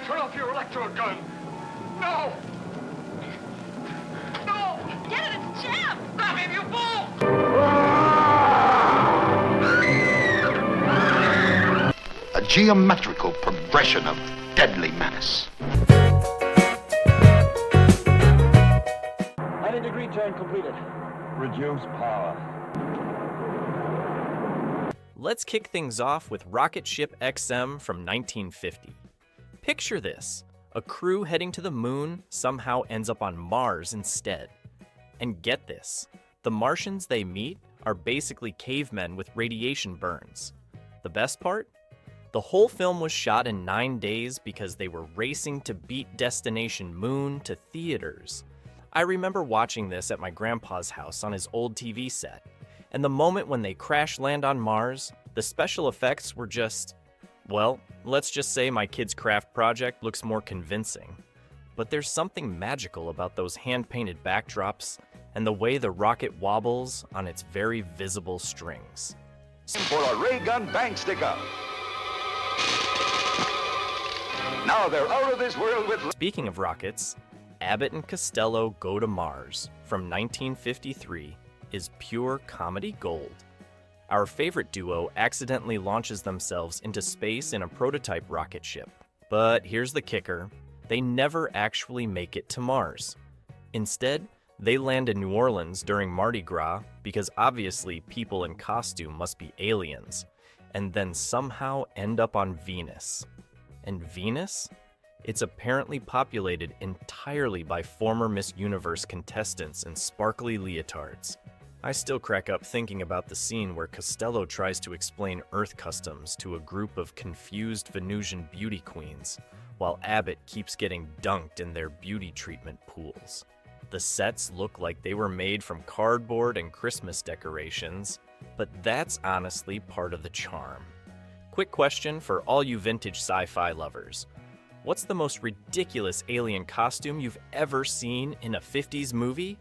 Turn off your electrode gun! No! No! Get it, it's jammed! Stop him, you fool! A geometrical progression of deadly menace. 90-degree turn completed. Reduce power. Let's kick things off with Rocket Ship XM from 1950. Picture this. A crew heading to the moon somehow ends up on Mars instead. And get this, the Martians they meet are basically cavemen with radiation burns. The best part? The whole film was shot in 9 days because they were racing to beat Destination Moon to theaters. I remember watching this at my grandpa's house on his old TV set, and the moment when they crash land on Mars, the special effects were just, well, let's just say my kid's craft project looks more convincing. But there's something magical about those hand-painted backdrops and the way the rocket wobbles on its very visible strings. For a ray gun bank stick-up. Now they're out of this world with... Speaking of rockets, Abbott and Costello Go to Mars from 1953 is pure comedy gold. Our favorite duo accidentally launches themselves into space in a prototype rocket ship. But here's the kicker, they never actually make it to Mars. Instead, they land in New Orleans during Mardi Gras because obviously people in costume must be aliens, and then somehow end up on Venus. And Venus? It's apparently populated entirely by former Miss Universe contestants in sparkly leotards. I still crack up thinking about the scene where Costello tries to explain Earth customs to a group of confused Venusian beauty queens, while Abbott keeps getting dunked in their beauty treatment pools. The sets look like they were made from cardboard and Christmas decorations, but that's honestly part of the charm. Quick question for all you vintage sci-fi lovers. What's the most ridiculous alien costume you've ever seen in a 50s movie?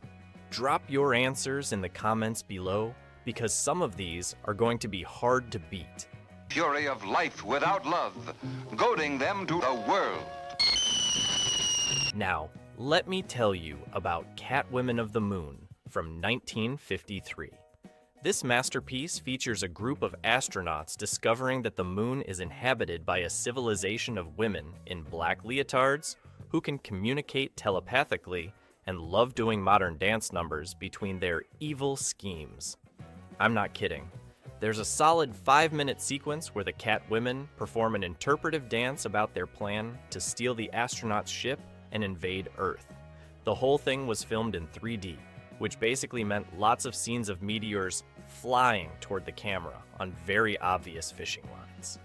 Drop your answers in the comments below, because some of these are going to be hard to beat. Fury of life without love, goading them to the world. Now, let me tell you about Catwomen of the Moon from 1953. This masterpiece features a group of astronauts discovering that the moon is inhabited by a civilization of women in black leotards who can communicate telepathically and love doing modern dance numbers between their evil schemes. I'm not kidding. There's a solid 5-minute sequence where the Catwomen perform an interpretive dance about their plan to steal the astronauts' ship and invade Earth. The whole thing was filmed in 3D, which basically meant lots of scenes of meteors flying toward the camera on very obvious fishing lines.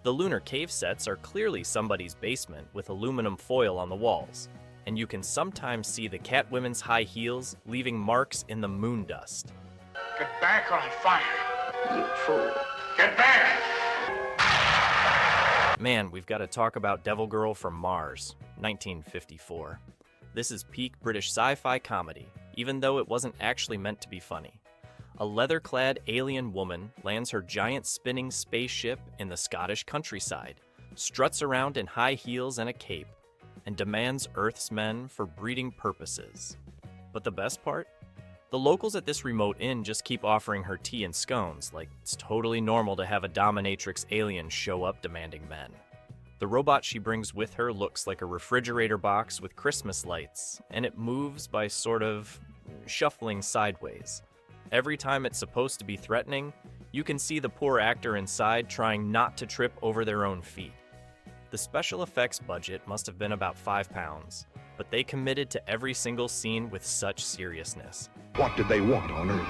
The lunar cave sets are clearly somebody's basement with aluminum foil on the walls, and you can sometimes see the Catwomen's high heels leaving marks in the moon dust. Get back or I'll fire! You fool. Get back! Man, we've got to talk about Devil Girl from Mars, 1954. This is peak British sci-fi comedy, even though it wasn't actually meant to be funny. A leather-clad alien woman lands her giant spinning spaceship in the Scottish countryside, struts around in high heels and a cape, and demands Earth's men for breeding purposes. But the best part? The locals at this remote inn just keep offering her tea and scones, like it's totally normal to have a dominatrix alien show up demanding men. The robot she brings with her looks like a refrigerator box with Christmas lights, and it moves by sort of shuffling sideways. Every time it's supposed to be threatening, you can see the poor actor inside trying not to trip over their own feet. The special effects budget must have been about £5, but they committed to every single scene with such seriousness. What did they want on Earth?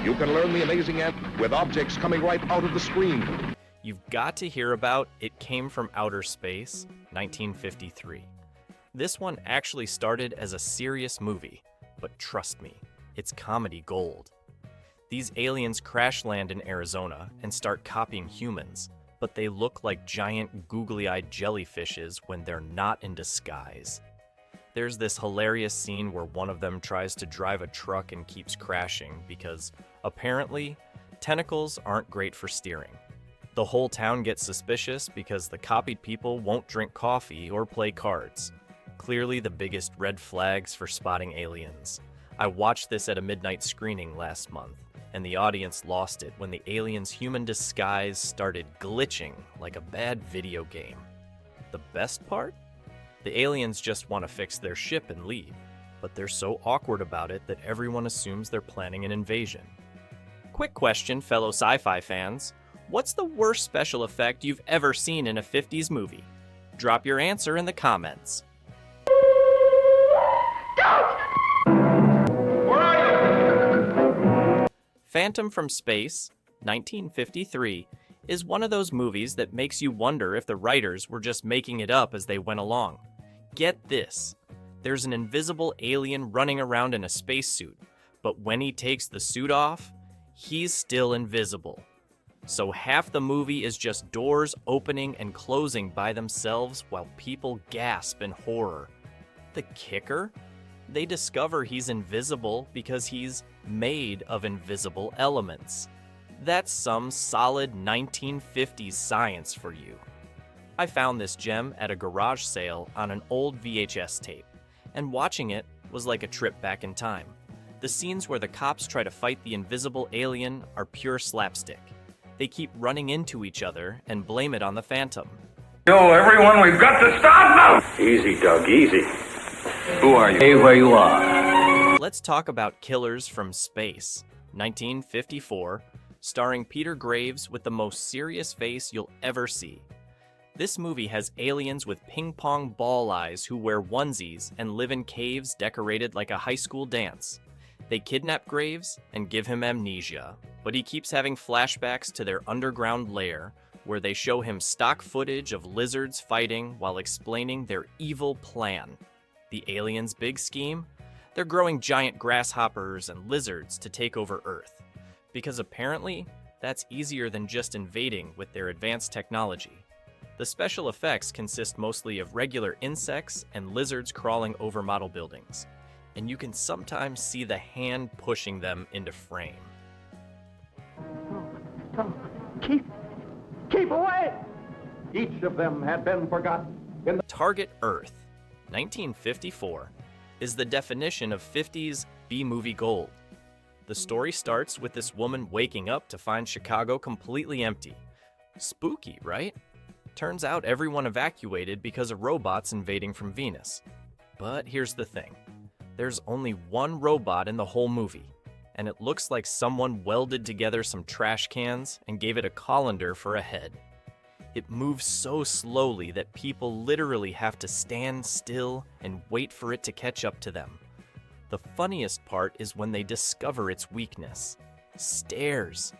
You can learn the amazing answer with objects coming right out of the screen. You've got to hear about It Came from Outer Space, 1953. This one actually started as a serious movie, but trust me, it's comedy gold. These aliens crash land in Arizona and start copying humans, but they look like giant googly-eyed jellyfishes when they're not in disguise. There's this hilarious scene where one of them tries to drive a truck and keeps crashing because, apparently, tentacles aren't great for steering. The whole town gets suspicious because the copied people won't drink coffee or play cards. Clearly the biggest red flags for spotting aliens. I watched this at a midnight screening last month, and the audience lost it when the aliens' human disguise started glitching like a bad video game. The best part? The aliens just want to fix their ship and leave, but they're so awkward about it that everyone assumes they're planning an invasion. Quick question, fellow sci-fi fans. What's the worst special effect you've ever seen in a 50s movie? Drop your answer in the comments. Phantom from Space, 1953, is one of those movies that makes you wonder if the writers were just making it up as they went along. Get this. There's an invisible alien running around in a spacesuit, but when he takes the suit off, he's still invisible. So half the movie is just doors opening and closing by themselves while people gasp in horror. The kicker? They discover he's invisible because he's made of invisible elements. That's some solid 1950s science for you. I found this gem at a garage sale on an old VHS tape, and watching it was like a trip back in time. The scenes where the cops try to fight the invisible alien are pure slapstick. They keep running into each other and blame it on the Phantom. Yo, everyone, we've got to stop now! Easy, Doug, easy. Who are you? Stay where you are. Let's talk about Killers from Space, 1954, starring Peter Graves with the most serious face you'll ever see. This movie has aliens with ping-pong ball eyes who wear onesies and live in caves decorated like a high school dance. They kidnap Graves and give him amnesia, but he keeps having flashbacks to their underground lair, where they show him stock footage of lizards fighting while explaining their evil plan. The aliens' big scheme? They're growing giant grasshoppers and lizards to take over Earth, because apparently that's easier than just invading with their advanced technology. The special effects consist mostly of regular insects and lizards crawling over model buildings, and you can sometimes see the hand pushing them into frame. Keep away! Each of them had been forgotten. Target Earth, 1954, is the definition of 50s B-movie gold. The story starts with this woman waking up to find Chicago completely empty. Spooky, right? Turns out everyone evacuated because of robots invading from Venus. But here's the thing. There's only one robot in the whole movie, and it looks like someone welded together some trash cans and gave it a colander for a head. It moves so slowly that people literally have to stand still and wait for it to catch up to them. The funniest part is when they discover its weakness. Stairs.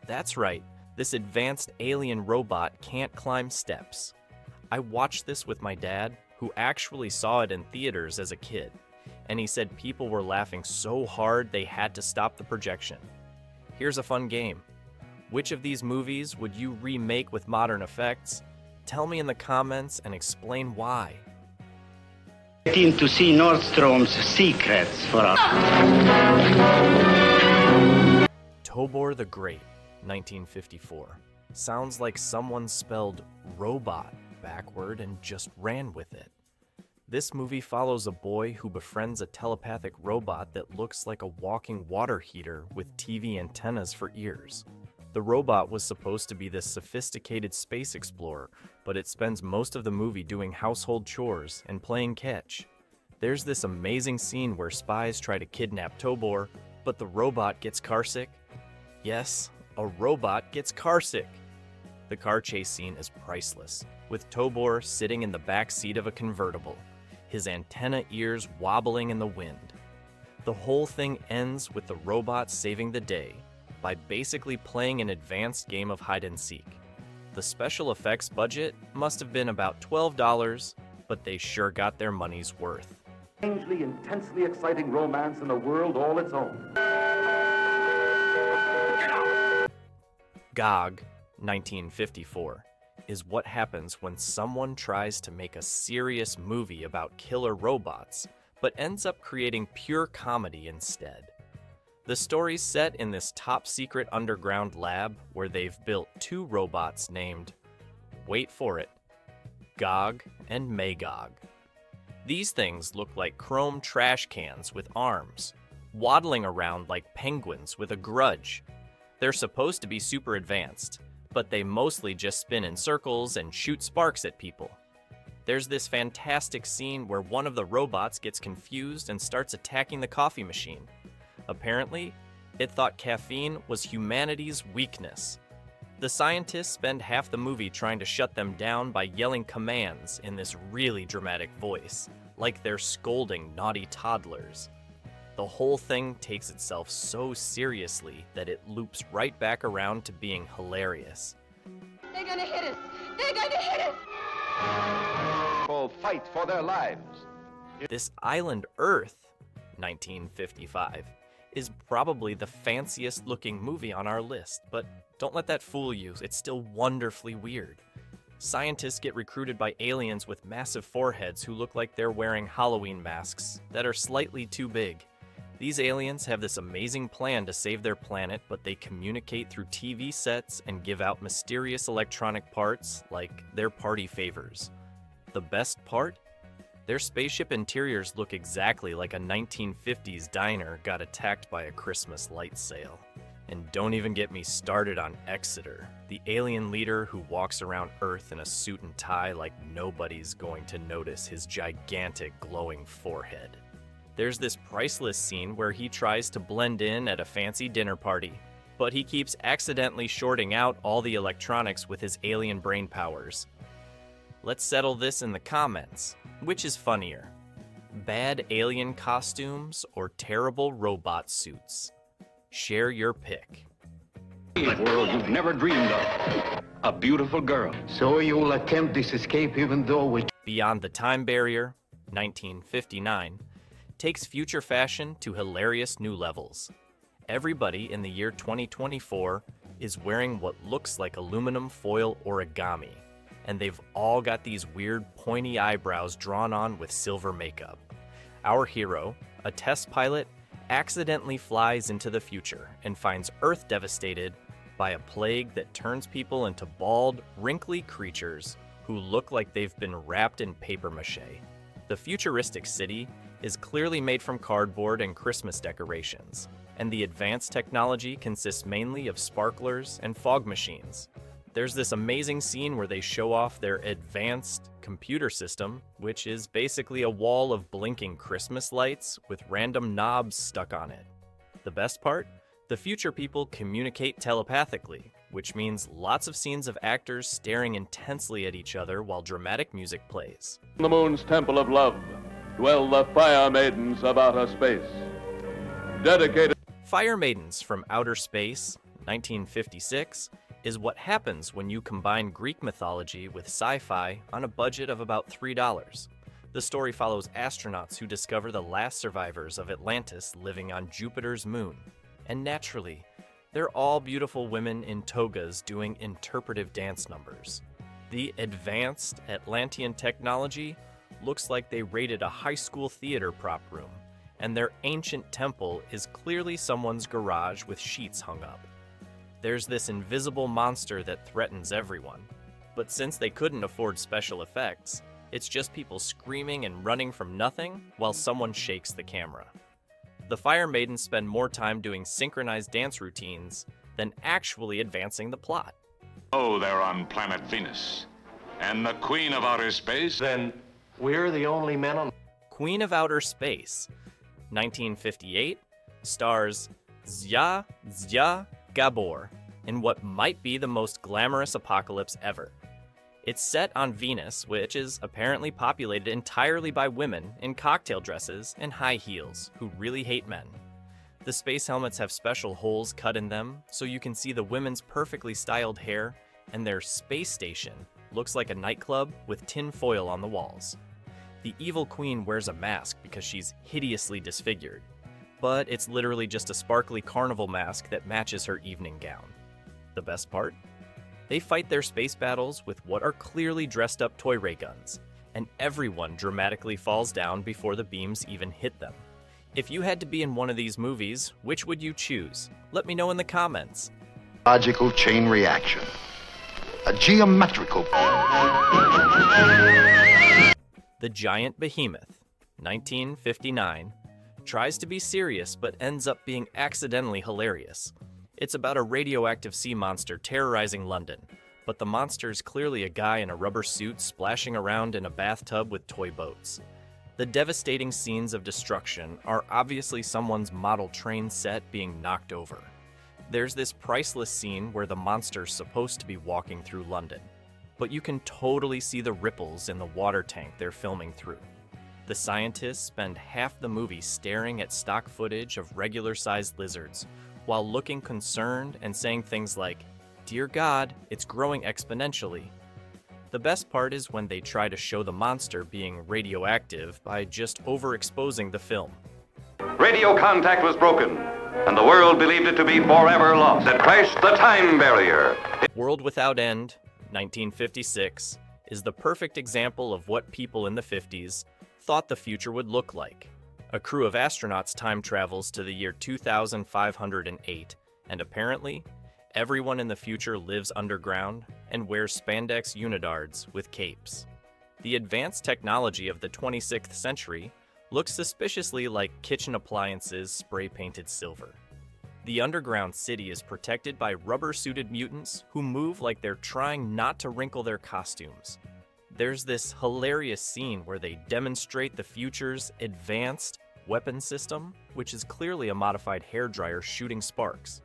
That's right, this advanced alien robot can't climb steps. I watched this with my dad, who actually saw it in theaters as a kid, and he said people were laughing so hard they had to stop the projection. Here's a fun game. Which of these movies would you remake with modern effects? Tell me in the comments and explain why. Team to see Nordstrom's secrets for us. Tobor the Great, 1954. Sounds like someone spelled robot backward and just ran with it. This movie follows a boy who befriends a telepathic robot that looks like a walking water heater with TV antennas for ears. The robot was supposed to be this sophisticated space explorer, but it spends most of the movie doing household chores and playing catch. There's this amazing scene where spies try to kidnap Tobor, but the robot gets carsick. Yes, a robot gets carsick. The car chase scene is priceless, with Tobor sitting in the back seat of a convertible, his antenna ears wobbling in the wind. The whole thing ends with the robot saving the day by basically playing an advanced game of hide-and-seek. The special effects budget must have been about $12, but they sure got their money's worth. Strangely, intensely exciting romance in a world all its own. GOG, 1954, is what happens when someone tries to make a serious movie about killer robots, but ends up creating pure comedy instead. The story's set in this top-secret underground lab where they've built two robots named, wait for it, Gog and Magog. These things look like chrome trash cans with arms, waddling around like penguins with a grudge. They're supposed to be super advanced, but they mostly just spin in circles and shoot sparks at people. There's this fantastic scene where one of the robots gets confused and starts attacking the coffee machine. Apparently, it thought caffeine was humanity's weakness. The scientists spend half the movie trying to shut them down by yelling commands in this really dramatic voice, like they're scolding naughty toddlers. The whole thing takes itself so seriously that it loops right back around to being hilarious. They're gonna hit us! They're gonna hit us! People fight for their lives. This Island Earth, 1955, is probably the fanciest looking movie on our list, but don't let that fool you, it's still wonderfully weird. Scientists get recruited by aliens with massive foreheads who look like they're wearing Halloween masks that are slightly too big. These aliens have this amazing plan to save their planet, but they communicate through TV sets and give out mysterious electronic parts like their party favors. The best part? Their spaceship interiors look exactly like a 1950s diner got attacked by a Christmas light sale. And don't even get me started on Exeter, the alien leader who walks around Earth in a suit and tie like nobody's going to notice his gigantic glowing forehead. There's this priceless scene where he tries to blend in at a fancy dinner party, but he keeps accidentally shorting out all the electronics with his alien brain powers. Let's settle this in the comments. Which is funnier? Bad alien costumes or terrible robot suits? Share your pick. A world you've never dreamed of. A beautiful girl. So you will attempt this escape even though we... Beyond the Time Barrier, 1959, takes future fashion to hilarious new levels. Everybody in the year 2024 is wearing what looks like aluminum foil origami, and they've all got these weird pointy eyebrows drawn on with silver makeup. Our hero, a test pilot, accidentally flies into the future and finds Earth devastated by a plague that turns people into bald, wrinkly creatures who look like they've been wrapped in paper mache. The futuristic city is clearly made from cardboard and Christmas decorations, and the advanced technology consists mainly of sparklers and fog machines. There's this amazing scene where they show off their advanced computer system, which is basically a wall of blinking Christmas lights with random knobs stuck on it. The best part? The future people communicate telepathically, which means lots of scenes of actors staring intensely at each other while dramatic music plays. In the moon's temple of love dwell the fire maidens of outer space. Dedicated. Fire Maidens from Outer Space, 1956, is what happens when you combine Greek mythology with sci-fi on a budget of about $3. The story follows astronauts who discover the last survivors of Atlantis living on Jupiter's moon. And naturally, they're all beautiful women in togas doing interpretive dance numbers. The advanced Atlantean technology looks like they raided a high school theater prop room, and their ancient temple is clearly someone's garage with sheets hung up. There's this invisible monster that threatens everyone, but since they couldn't afford special effects, it's just people screaming and running from nothing while someone shakes the camera. The Fire Maidens spend more time doing synchronized dance routines than actually advancing the plot. Oh, they're on planet Venus. And the Queen of Outer Space? Then we're the only men on... Queen of Outer Space, 1958, stars Zsa Gabor in what might be the most glamorous apocalypse ever. It's set on Venus, which is apparently populated entirely by women in cocktail dresses and high heels who really hate men. The space helmets have special holes cut in them so you can see the women's perfectly styled hair, and their space station looks like a nightclub with tin foil on the walls. The evil queen wears a mask because she's hideously disfigured, but it's literally just a sparkly carnival mask that matches her evening gown. The best part? They fight their space battles with what are clearly dressed up toy ray guns, and everyone dramatically falls down before the beams even hit them. If you had to be in one of these movies, which would you choose? Let me know in the comments. Logical chain reaction. A geometrical. The Giant Behemoth, 1959, tries to be serious but ends up being accidentally hilarious. It's about a radioactive sea monster terrorizing London, but the monster's clearly a guy in a rubber suit splashing around in a bathtub with toy boats. The devastating scenes of destruction are obviously someone's model train set being knocked over. There's this priceless scene where the monster's supposed to be walking through London, but you can totally see the ripples in the water tank they're filming through. The scientists spend half the movie staring at stock footage of regular-sized lizards, while looking concerned and saying things like, "Dear God, it's growing exponentially." The best part is when they try to show the monster being radioactive by just overexposing the film. Radio contact was broken, and the world believed it to be forever lost. It crashed the time barrier. World Without End, 1956, is the perfect example of what people in the 50s thought the future would look like. A crew of astronauts time travels to the year 2508, and apparently, everyone in the future lives underground and wears spandex unidards with capes. The advanced technology of the 26th century looks suspiciously like kitchen appliances spray-painted silver. The underground city is protected by rubber-suited mutants who move like they're trying not to wrinkle their costumes. There's this hilarious scene where they demonstrate the future's advanced weapon system, which is clearly a modified hairdryer shooting sparks.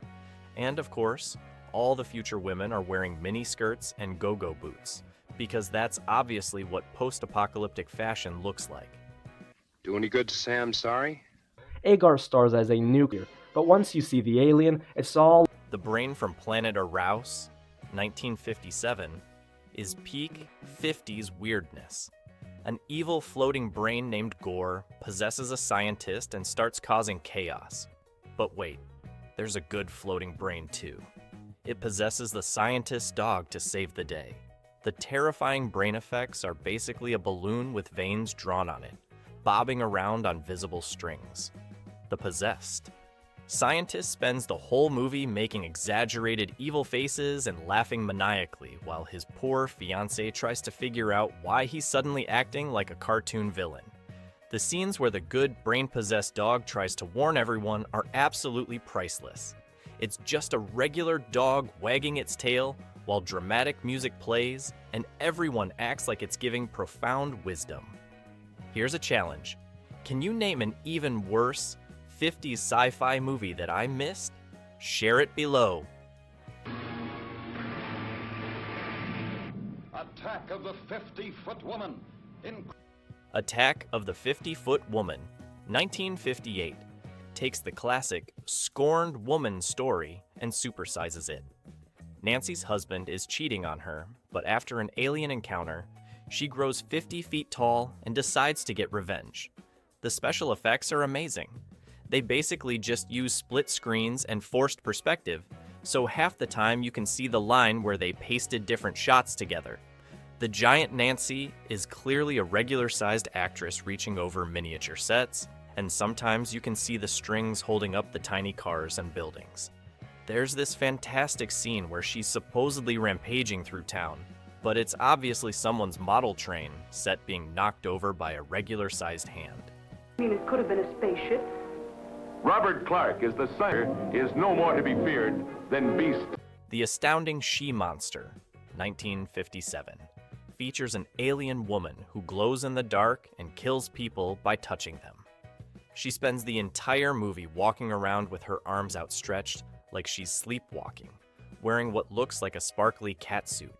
And of course, all the future women are wearing mini skirts and go-go boots, because that's obviously what post-apocalyptic fashion looks like. Do any good to say I'm sorry? Agar stars as a nuclear, but once you see the alien, it's all... The brain from Planet Arouse, 1957, is peak 50s weirdness. An evil floating brain named Gore possesses a scientist and starts causing chaos. But wait, there's a good floating brain too. It possesses the scientist's dog to save the day. The terrifying brain effects are basically a balloon with veins drawn on it, bobbing around on visible strings. The Possessed. Scientist spends the whole movie making exaggerated evil faces and laughing maniacally while his poor fiancée tries to figure out why he's suddenly acting like a cartoon villain. The scenes where the good brain-possessed dog tries to warn everyone are absolutely priceless. It's just a regular dog wagging its tail while dramatic music plays and everyone acts like it's giving profound wisdom. Here's a challenge. Can you name an even worse 50s sci-fi movie that I missed? Share it below. Attack of the 50-foot woman. Attack of the 50-Foot Woman, 1958, takes the classic scorned woman story and supersizes it. Nancy's husband is cheating on her, but after an alien encounter, she grows 50 feet tall and decides to get revenge. The special effects are amazing. They basically just use split screens and forced perspective, so half the time you can see the line where they pasted different shots together. The giant Nancy is clearly a regular-sized actress reaching over miniature sets, and sometimes you can see the strings holding up the tiny cars and buildings. There's this fantastic scene where she's supposedly rampaging through town, but it's obviously someone's model train set being knocked over by a regular-sized hand. I mean, it could have been a spaceship. Robert Clark is the sire, is no more to be feared than Beast. The Astounding She-Monster, 1957, features an alien woman who glows in the dark and kills people by touching them. She spends the entire movie walking around with her arms outstretched like she's sleepwalking, wearing what looks like a sparkly catsuit.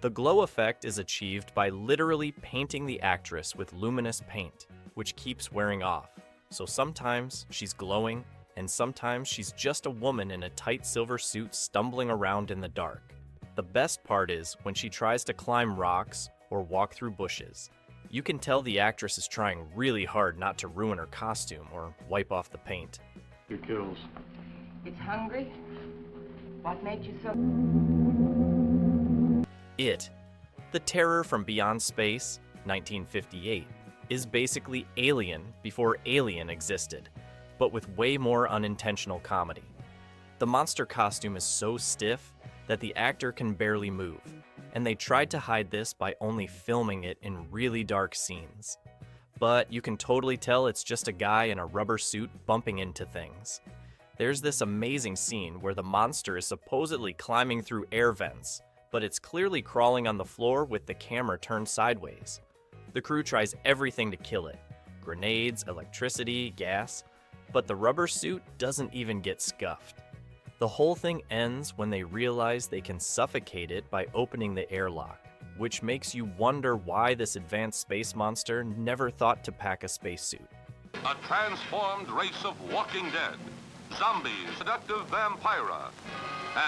The glow effect is achieved by literally painting the actress with luminous paint, which keeps wearing off. So sometimes she's glowing, and sometimes she's just a woman in a tight silver suit stumbling around in the dark. The best part is when she tries to climb rocks or walk through bushes. You can tell the actress is trying really hard not to ruin her costume or wipe off the paint. Your kills. It's hungry. What made you so... It, The Terror from Beyond Space, 1958, is basically Alien before Alien existed, but with way more unintentional comedy. The monster costume is so stiff that the actor can barely move, and they tried to hide this by only filming it in really dark scenes. But you can totally tell it's just a guy in a rubber suit bumping into things. There's this amazing scene where the monster is supposedly climbing through air vents, but it's clearly crawling on the floor with the camera turned sideways. The crew tries everything to kill it: grenades, electricity, gas, but the rubber suit doesn't even get scuffed. The whole thing ends when they realize they can suffocate it by opening the airlock, which makes you wonder why this advanced space monster never thought to pack a spacesuit. A transformed race of walking dead, zombies, seductive vampira,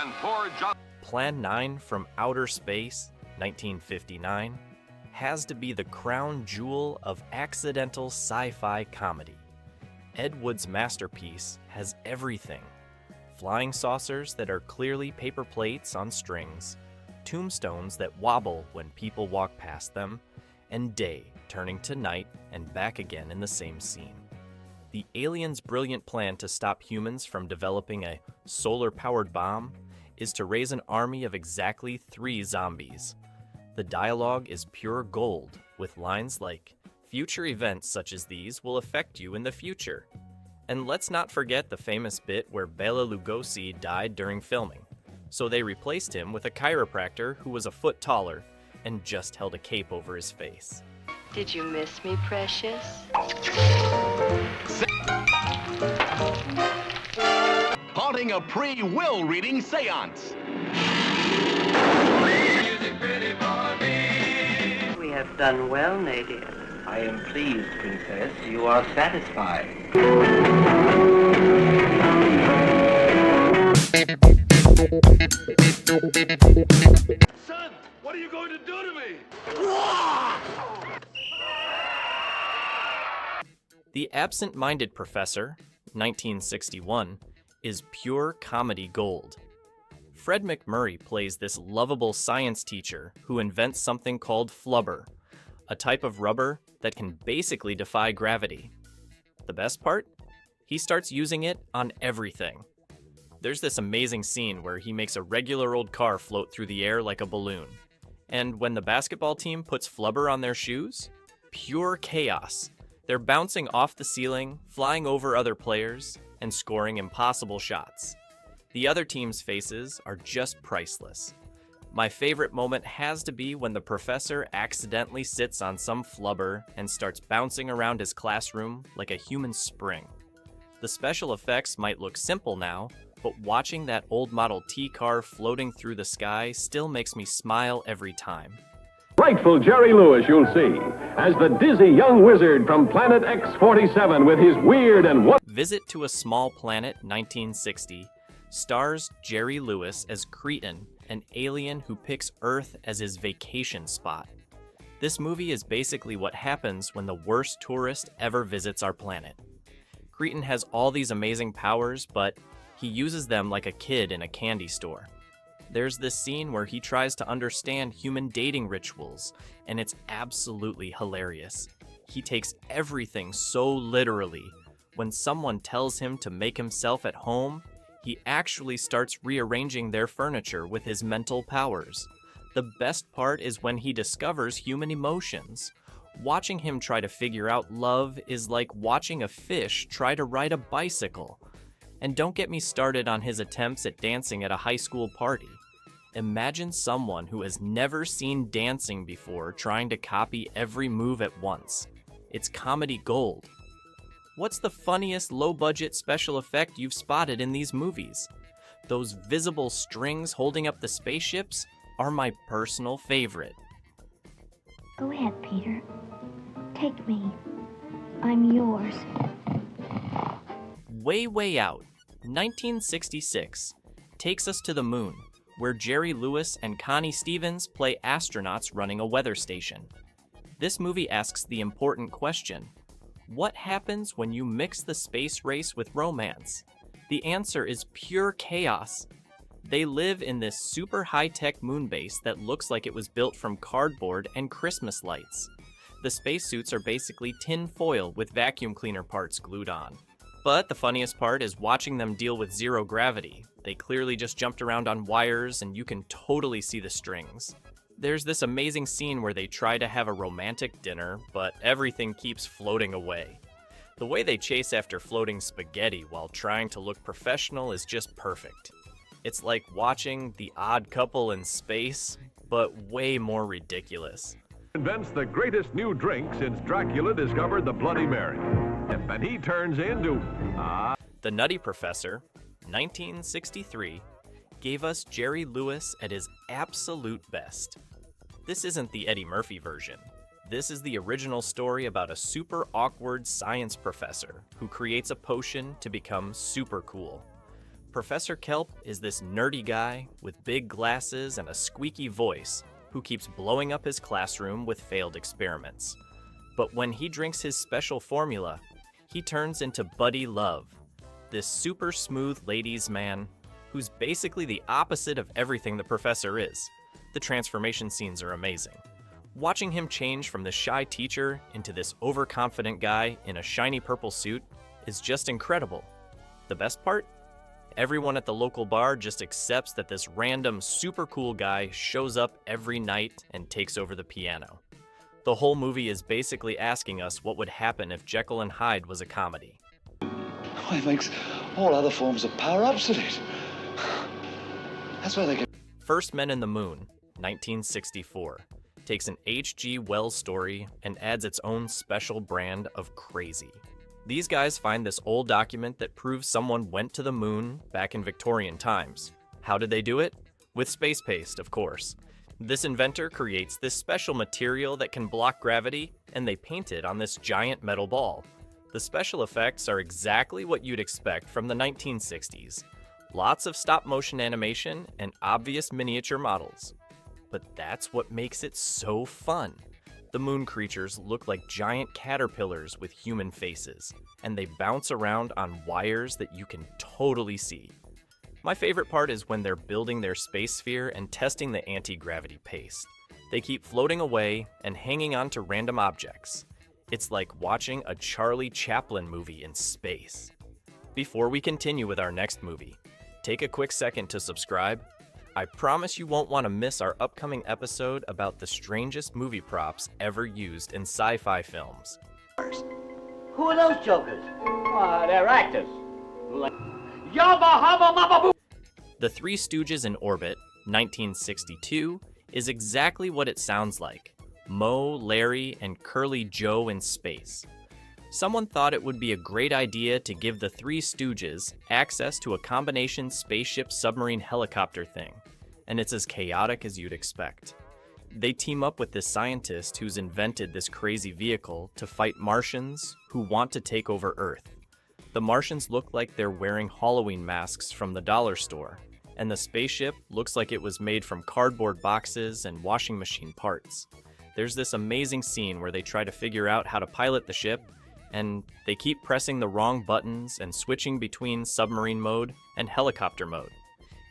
and poor John. Plan 9 from Outer Space, 1959, has to be the crown jewel of accidental sci-fi comedy. Ed Wood's masterpiece has everything: flying saucers that are clearly paper plates on strings, tombstones that wobble when people walk past them, and day turning to night and back again in the same scene. The aliens' brilliant plan to stop humans from developing a solar-powered bomb is to raise an army of exactly 3 zombies. The dialogue is pure gold, with lines like, "Future events such as these will affect you in the future." And let's not forget the famous bit where Bela Lugosi died during filming, so they replaced him with a chiropractor who was a foot taller and just held a cape over his face. Did you miss me, precious? Haunting a pre-will reading seance. We have done well, Nadia. I am pleased, Princess. You are satisfied. Son, what are you going to do to me? The Absent-Minded Professor, 1961, is pure comedy gold. Fred McMurray plays this lovable science teacher who invents something called flubber, a type of rubber that can basically defy gravity. The best part? He starts using it on everything. There's this amazing scene where he makes a regular old car float through the air like a balloon. And when the basketball team puts flubber on their shoes, pure chaos. They're bouncing off the ceiling, flying over other players, and scoring impossible shots. The other team's faces are just priceless. My favorite moment has to be when the professor accidentally sits on some flubber and starts bouncing around his classroom like a human spring. The special effects might look simple now, but watching that old Model T car floating through the sky still makes me smile every time. Frightful Jerry Lewis, you'll see, as the dizzy young wizard from Planet X-47 with his weird and Visit to a Small Planet, 1960, stars Jerry Lewis as Cretan, an alien who picks Earth as his vacation spot. This movie is basically what happens when the worst tourist ever visits our planet. Cretan has all these amazing powers, but he uses them like a kid in a candy store. There's this scene where he tries to understand human dating rituals, and it's absolutely hilarious. He takes everything so literally. When someone tells him to make himself at home, he actually starts rearranging their furniture with his mental powers. The best part is when he discovers human emotions. Watching him try to figure out love is like watching a fish try to ride a bicycle. And don't get me started on his attempts at dancing at a high school party. Imagine someone who has never seen dancing before trying to copy every move at once. It's comedy gold. What's the funniest low-budget special effect you've spotted in these movies? Those visible strings holding up the spaceships are my personal favorite. Go ahead, Peter. Take me. I'm yours. Way, way out, 1966 takes us to the moon, where Jerry Lewis and Connie Stevens play astronauts running a weather station. This movie asks the important question: what happens when you mix the space race with romance? The answer is pure chaos. They live in this super high-tech moon base that looks like it was built from cardboard and Christmas lights. The spacesuits are basically tin foil with vacuum cleaner parts glued on. But the funniest part is watching them deal with zero gravity. They clearly just jumped around on wires and you can totally see the strings. There's this amazing scene where they try to have a romantic dinner, but everything keeps floating away. The way they chase after floating spaghetti while trying to look professional is just perfect. It's like watching The Odd Couple in space, but way more ridiculous. Invents the greatest new drink since Dracula discovered the Bloody Mary. And he turns into... The Nutty Professor, 1963, gave us Jerry Lewis at his absolute best. This isn't the Eddie Murphy version. This is the original story about a super awkward science professor who creates a potion to become super cool. Professor Kelp is this nerdy guy with big glasses and a squeaky voice who keeps blowing up his classroom with failed experiments. But when he drinks his special formula, he turns into Buddy Love, this super smooth ladies' man who's basically the opposite of everything the professor is. The transformation scenes are amazing. Watching him change from the shy teacher into this overconfident guy in a shiny purple suit is just incredible. The best part? Everyone at the local bar just accepts that this random super cool guy shows up every night and takes over the piano. The whole movie is basically asking us what would happen if Jekyll and Hyde was a comedy. Well, it makes all other forms of power obsolete. That's why they get... First Men in the Moon, 1964, takes an H.G. Wells story and adds its own special brand of crazy. These guys find this old document that proves someone went to the moon back in Victorian times. How did they do it? With space paste, of course. This inventor creates this special material that can block gravity, and they paint it on this giant metal ball. The special effects are exactly what you'd expect from the 1960s. Lots of stop-motion animation and obvious miniature models. But that's what makes it so fun. The moon creatures look like giant caterpillars with human faces, and they bounce around on wires that you can totally see. My favorite part is when they're building their space sphere and testing the anti-gravity paste. They keep floating away and hanging on to random objects. It's like watching a Charlie Chaplin movie in space. Before we continue with our next movie, take a quick second to subscribe. I promise you won't want to miss our upcoming episode about the strangest movie props ever used in sci-fi films. Who are those jokers? They're actors. The Three Stooges in Orbit, 1962, is exactly what it sounds like. Moe, Larry, and Curly Joe in space. Someone thought it would be a great idea to give the Three Stooges access to a combination spaceship submarine helicopter thing, and it's as chaotic as you'd expect. They team up with this scientist who's invented this crazy vehicle to fight Martians who want to take over Earth. The Martians look like they're wearing Halloween masks from the dollar store, and the spaceship looks like it was made from cardboard boxes and washing machine parts. There's this amazing scene where they try to figure out how to pilot the ship, and they keep pressing the wrong buttons and switching between submarine mode and helicopter mode.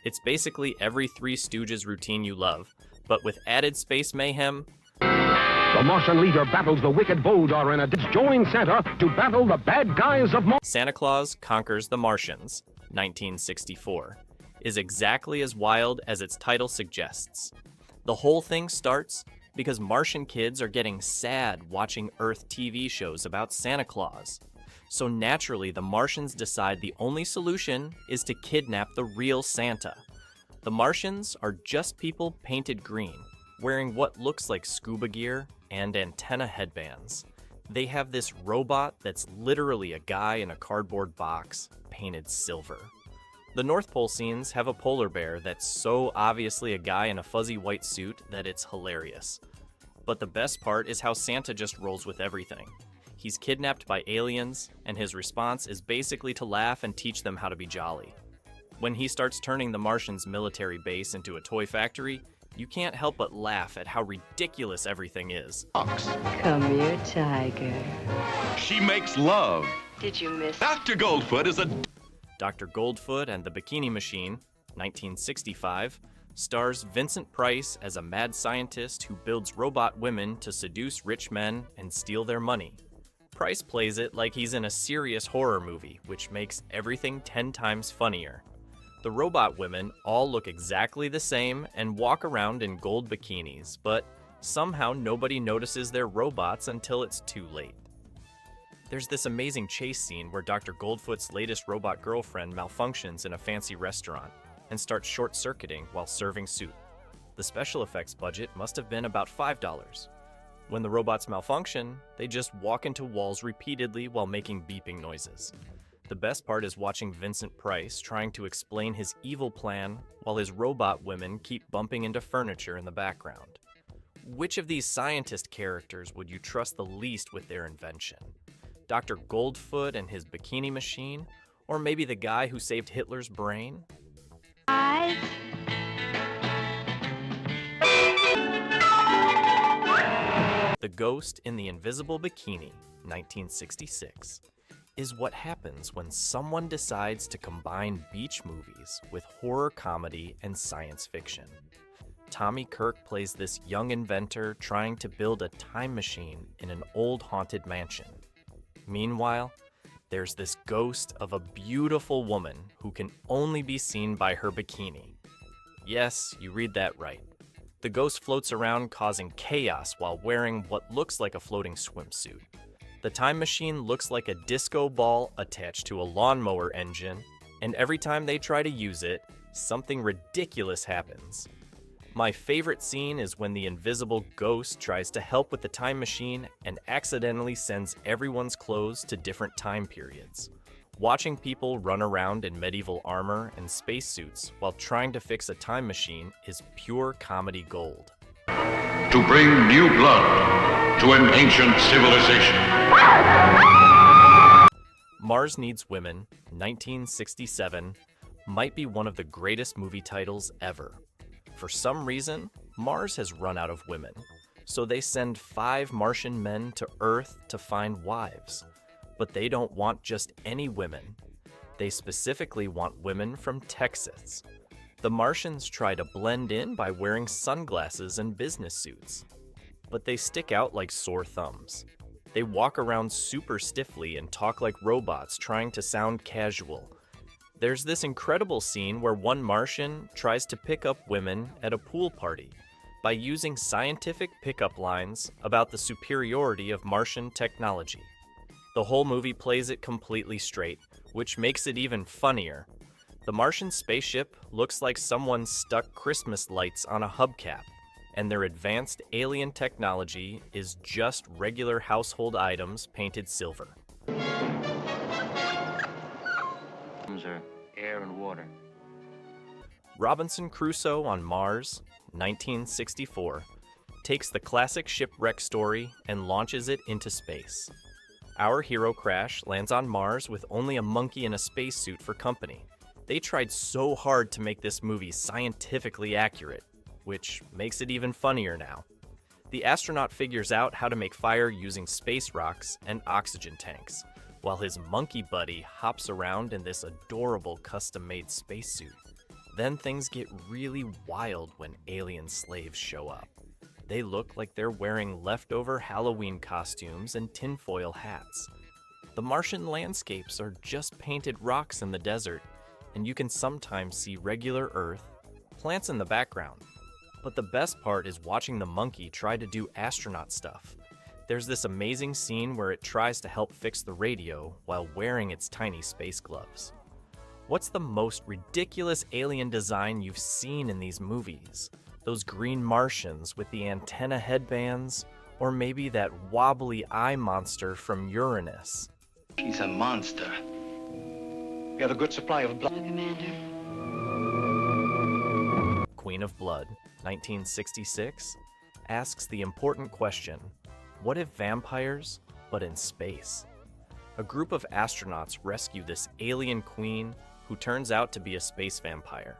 It's basically every Three Stooges routine you love, but with added space mayhem. The Martian leader battles the wicked Voldar and joins Santa to battle the bad guys of Santa Claus Conquers the Martians, 1964, is exactly as wild as its title suggests. The whole thing starts because Martian kids are getting sad watching Earth TV shows about Santa Claus. So naturally, the Martians decide the only solution is to kidnap the real Santa. The Martians are just people painted green, wearing what looks like scuba gear and antenna headbands. They have this robot that's literally a guy in a cardboard box, painted silver. The North Pole scenes have a polar bear that's so obviously a guy in a fuzzy white suit that it's hilarious. But the best part is how Santa just rolls with everything. He's kidnapped by aliens, and his response is basically to laugh and teach them how to be jolly. When he starts turning the Martians' military base into a toy factory, you can't help but laugh at how ridiculous everything is. Come here, tiger. She makes love. Did you miss? Dr. Goldfoot is a... Dr. Goldfoot and the Bikini Machine, 1965, stars Vincent Price as a mad scientist who builds robot women to seduce rich men and steal their money. Price plays it like he's in a serious horror movie, which makes everything 10 times funnier. The robot women all look exactly the same and walk around in gold bikinis, but somehow nobody notices they're robots until it's too late. There's this amazing chase scene where Dr. Goldfoot's latest robot girlfriend malfunctions in a fancy restaurant and starts short-circuiting while serving soup. The special effects budget must have been about $5. When the robots malfunction, they just walk into walls repeatedly while making beeping noises. The best part is watching Vincent Price trying to explain his evil plan while his robot women keep bumping into furniture in the background. Which of these scientist characters would you trust the least with their invention? Dr. Goldfoot and his bikini machine? Or maybe the guy who saved Hitler's brain? The Ghost in the Invisible Bikini, 1966, is what happens when someone decides to combine beach movies with horror comedy and science fiction. Tommy Kirk plays this young inventor trying to build a time machine in an old haunted mansion. Meanwhile, there's this ghost of a beautiful woman who can only be seen by her bikini. Yes, you read that right. The ghost floats around causing chaos while wearing what looks like a floating swimsuit. The time machine looks like a disco ball attached to a lawnmower engine, and every time they try to use it, something ridiculous happens. My favorite scene is when the invisible ghost tries to help with the time machine and accidentally sends everyone's clothes to different time periods. Watching people run around in medieval armor and spacesuits while trying to fix a time machine is pure comedy gold. To bring new blood to an ancient civilization. Mars Needs Women, 1967, might be one of the greatest movie titles ever. For some reason, Mars has run out of women, so they send 5 Martian men to Earth to find wives. But they don't want just any women. They specifically want women from Texas. The Martians try to blend in by wearing sunglasses and business suits. But they stick out like sore thumbs. They walk around super stiffly and talk like robots trying to sound casual. There's this incredible scene where one Martian tries to pick up women at a pool party by using scientific pickup lines about the superiority of Martian technology. The whole movie plays it completely straight, which makes it even funnier. The Martian spaceship looks like someone stuck Christmas lights on a hubcap, and their advanced alien technology is just regular household items painted silver. Are air and water. Robinson Crusoe on Mars, 1964, takes the classic shipwreck story and launches it into space. Our hero Crash lands on Mars with only a monkey in a spacesuit for company. They tried so hard to make this movie scientifically accurate, which makes it even funnier now. The astronaut figures out how to make fire using space rocks and oxygen tanks, while his monkey buddy hops around in this adorable custom-made spacesuit. Then things get really wild when alien slaves show up. They look like they're wearing leftover Halloween costumes and tinfoil hats. The Martian landscapes are just painted rocks in the desert, and you can sometimes see regular Earth, plants in the background. But the best part is watching the monkey try to do astronaut stuff. There's this amazing scene where it tries to help fix the radio while wearing its tiny space gloves. What's the most ridiculous alien design you've seen in these movies? Those green Martians with the antenna headbands? Or maybe that wobbly eye monster from Uranus? She's a monster. We have a good supply of blood. Commander. Queen of Blood, 1966, asks the important question, what if vampires, but in space? A group of astronauts rescue this alien queen who turns out to be a space vampire.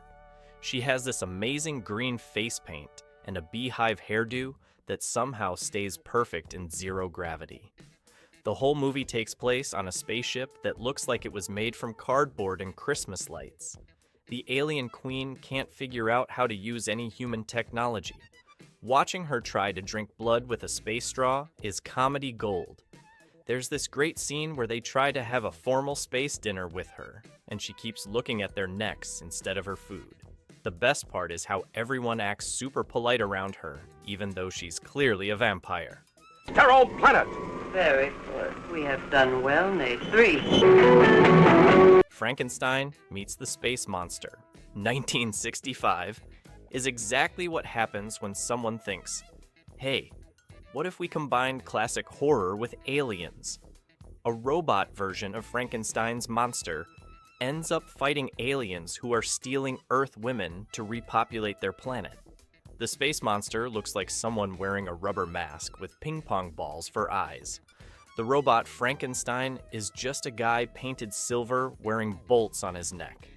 She has this amazing green face paint and a beehive hairdo that somehow stays perfect in zero gravity. The whole movie takes place on a spaceship that looks like it was made from cardboard and Christmas lights. The alien queen can't figure out how to use any human technology. Watching her try to drink blood with a space straw is comedy gold. There's this great scene where they try to have a formal space dinner with her, and she keeps looking at their necks instead of her food. The best part is how everyone acts super polite around her, even though she's clearly a vampire. Terrell Planet! Very good. We have done well, Nate. 3. Frankenstein meets the Space Monster, 1965, is exactly what happens when someone thinks, hey, what if we combined classic horror with aliens? A robot version of Frankenstein's monster ends up fighting aliens who are stealing Earth women to repopulate their planet. The space monster looks like someone wearing a rubber mask with ping pong balls for eyes. The robot Frankenstein is just a guy painted silver wearing bolts on his neck.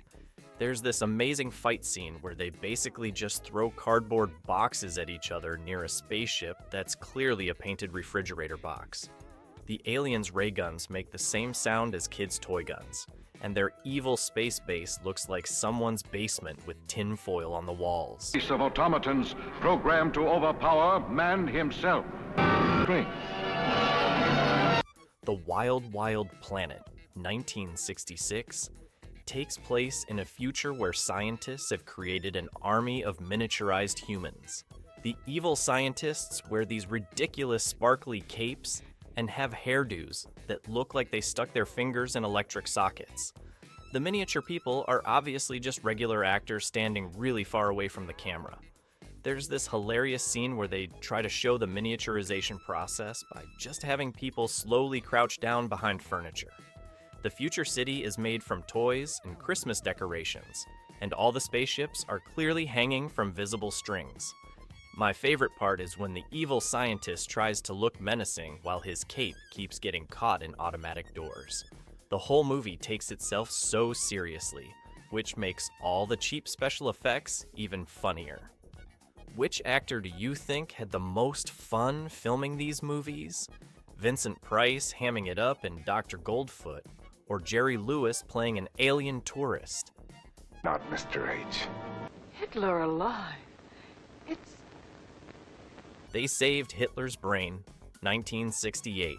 There's this amazing fight scene where they basically just throw cardboard boxes at each other near a spaceship that's clearly a painted refrigerator box. The aliens' ray guns make the same sound as kids' toy guns, and their evil space base looks like someone's basement with tin foil on the walls. Piece of automatons programmed to overpower man himself. Drink. The Wild Wild Planet, 1966, takes place in a future where scientists have created an army of miniaturized humans. The evil scientists wear these ridiculous sparkly capes and have hairdos that look like they stuck their fingers in electric sockets. The miniature people are obviously just regular actors standing really far away from the camera. There's this hilarious scene where they try to show the miniaturization process by just having people slowly crouch down behind furniture. The future city is made from toys and Christmas decorations, and all the spaceships are clearly hanging from visible strings. My favorite part is when the evil scientist tries to look menacing while his cape keeps getting caught in automatic doors. The whole movie takes itself so seriously, which makes all the cheap special effects even funnier. Which actor do you think had the most fun filming these movies? Vincent Price hamming it up in Dr. Goldfoot, or Jerry Lewis playing an alien tourist? Not Mr. H. Hitler alive. They Saved Hitler's Brain, 1968,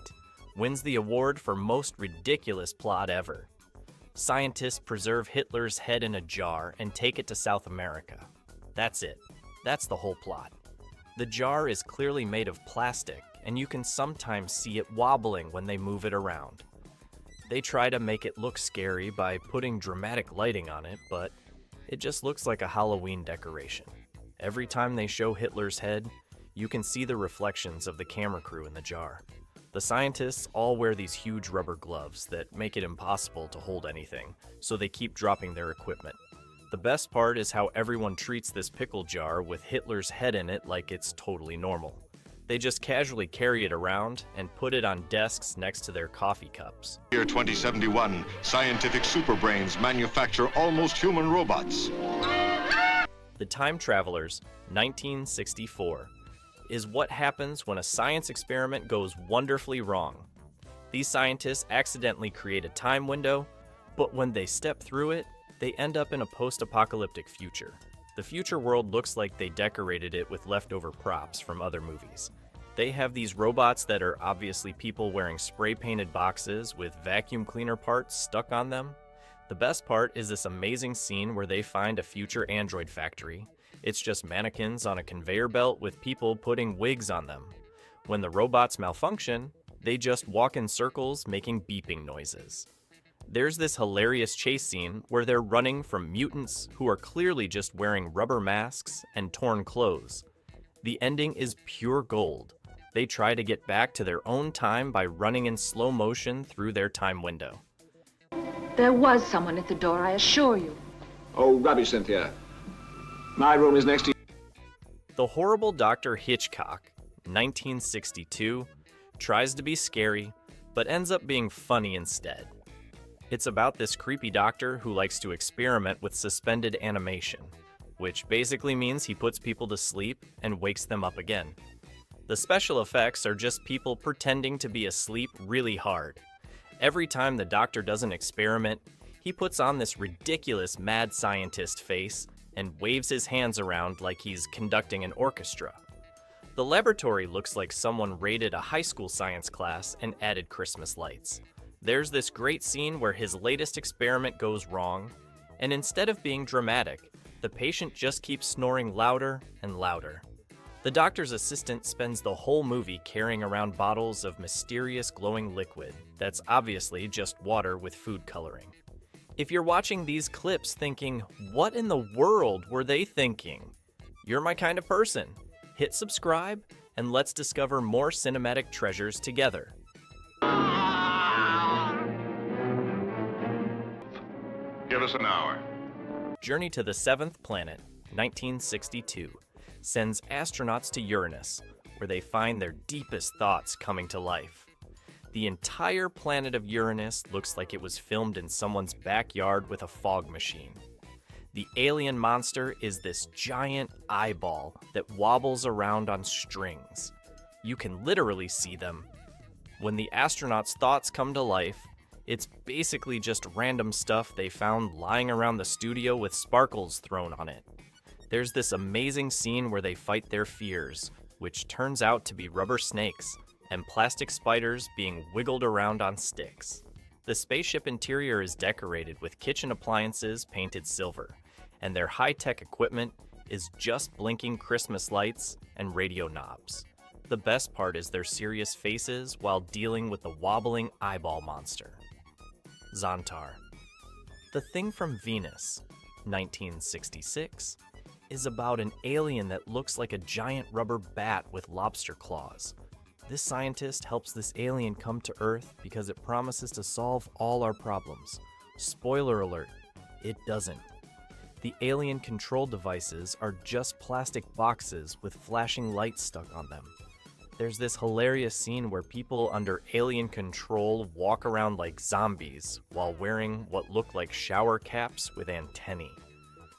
wins the award for most ridiculous plot ever. Scientists preserve Hitler's head in a jar and take it to South America. That's it. That's the whole plot. The jar is clearly made of plastic, and you can sometimes see it wobbling when they move it around. They try to make it look scary by putting dramatic lighting on it, but it just looks like a Halloween decoration. Every time they show Hitler's head, you can see the reflections of the camera crew in the jar. The scientists all wear these huge rubber gloves that make it impossible to hold anything, so they keep dropping their equipment. The best part is how everyone treats this pickle jar with Hitler's head in it like it's totally normal. They just casually carry it around and put it on desks next to their coffee cups. Year 2071, scientific superbrains manufacture almost human robots. The Time Travelers, 1964, is what happens when a science experiment goes wonderfully wrong. These scientists accidentally create a time window, but when they step through it, they end up in a post-apocalyptic future. The future world looks like they decorated it with leftover props from other movies. They have these robots that are obviously people wearing spray-painted boxes with vacuum cleaner parts stuck on them. The best part is this amazing scene where they find a future android factory. It's just mannequins on a conveyor belt with people putting wigs on them. When the robots malfunction, they just walk in circles making beeping noises. There's this hilarious chase scene where they're running from mutants who are clearly just wearing rubber masks and torn clothes. The ending is pure gold. They try to get back to their own time by running in slow motion through their time window. There was someone at the door, I assure you. Oh, rubbish, Cynthia. My room is next to you. The Horrible Dr. Hitchcock, 1962, tries to be scary, but ends up being funny instead. It's about this creepy doctor who likes to experiment with suspended animation, which basically means he puts people to sleep and wakes them up again. The special effects are just people pretending to be asleep really hard. Every time the doctor does an experiment, he He puts on this ridiculous mad scientist face and waves his hands around like he's conducting an orchestra. The laboratory looks like someone raided a high school science class and added Christmas lights. There's this great scene where his latest experiment goes wrong, and instead of being dramatic, the patient just keeps snoring louder and louder. The doctor's assistant spends the whole movie carrying around bottles of mysterious glowing liquid that's obviously just water with food coloring. If you're watching these clips thinking, what in the world were they thinking? You're my kind of person. Hit subscribe and let's discover more cinematic treasures together. Give us an hour. Journey to the Seventh Planet, 1962, sends astronauts to Uranus, where they find their deepest thoughts coming to life. The entire planet of Uranus looks like it was filmed in someone's backyard with a fog machine. The alien monster is this giant eyeball that wobbles around on strings. You can literally see them. When the astronauts' thoughts come to life, it's basically just random stuff they found lying around the studio with sparkles thrown on it. There's this amazing scene where they fight their fears, which turns out to be rubber snakes and plastic spiders being wiggled around on sticks. The spaceship interior is decorated with kitchen appliances painted silver, and their high-tech equipment is just blinking Christmas lights and radio knobs. The best part is their serious faces while dealing with the wobbling eyeball monster. Xantar. The Thing from Venus, 1966, is about an alien that looks like a giant rubber bat with lobster claws. This scientist helps this alien come to Earth because it promises to solve all our problems. Spoiler alert, it doesn't. The alien control devices are just plastic boxes with flashing lights stuck on them. There's this hilarious scene where people under alien control walk around like zombies while wearing what look like shower caps with antennae.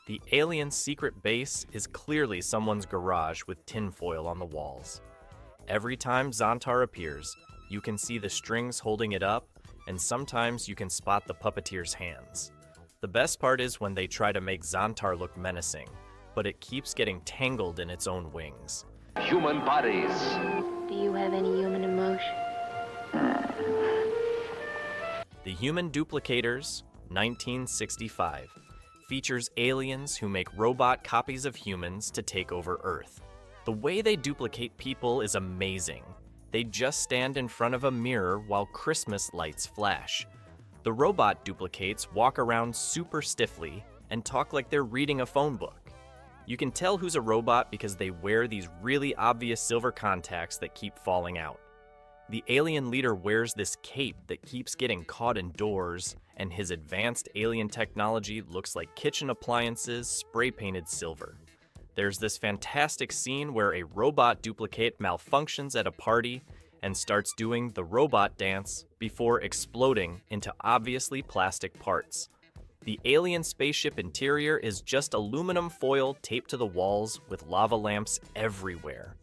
The alien's secret base is clearly someone's garage with tinfoil on the walls. Every time Xantar appears, you can see the strings holding it up, and sometimes you can spot the puppeteer's hands. The best part is when they try to make Xantar look menacing, but it keeps getting tangled in its own wings. Human bodies. Do you have any human emotion? The Human Duplicators, 1965, features aliens who make robot copies of humans to take over Earth. The way they duplicate people is amazing. They just stand in front of a mirror while Christmas lights flash. The robot duplicates walk around super stiffly and talk like they're reading a phone book. You can tell who's a robot because they wear these really obvious silver contacts that keep falling out. The alien leader wears this cape that keeps getting caught in doors, and his advanced alien technology looks like kitchen appliances spray-painted silver. There's this fantastic scene where a robot duplicate malfunctions at a party and starts doing the robot dance before exploding into obviously plastic parts. The alien spaceship interior is just aluminum foil taped to the walls with lava lamps everywhere.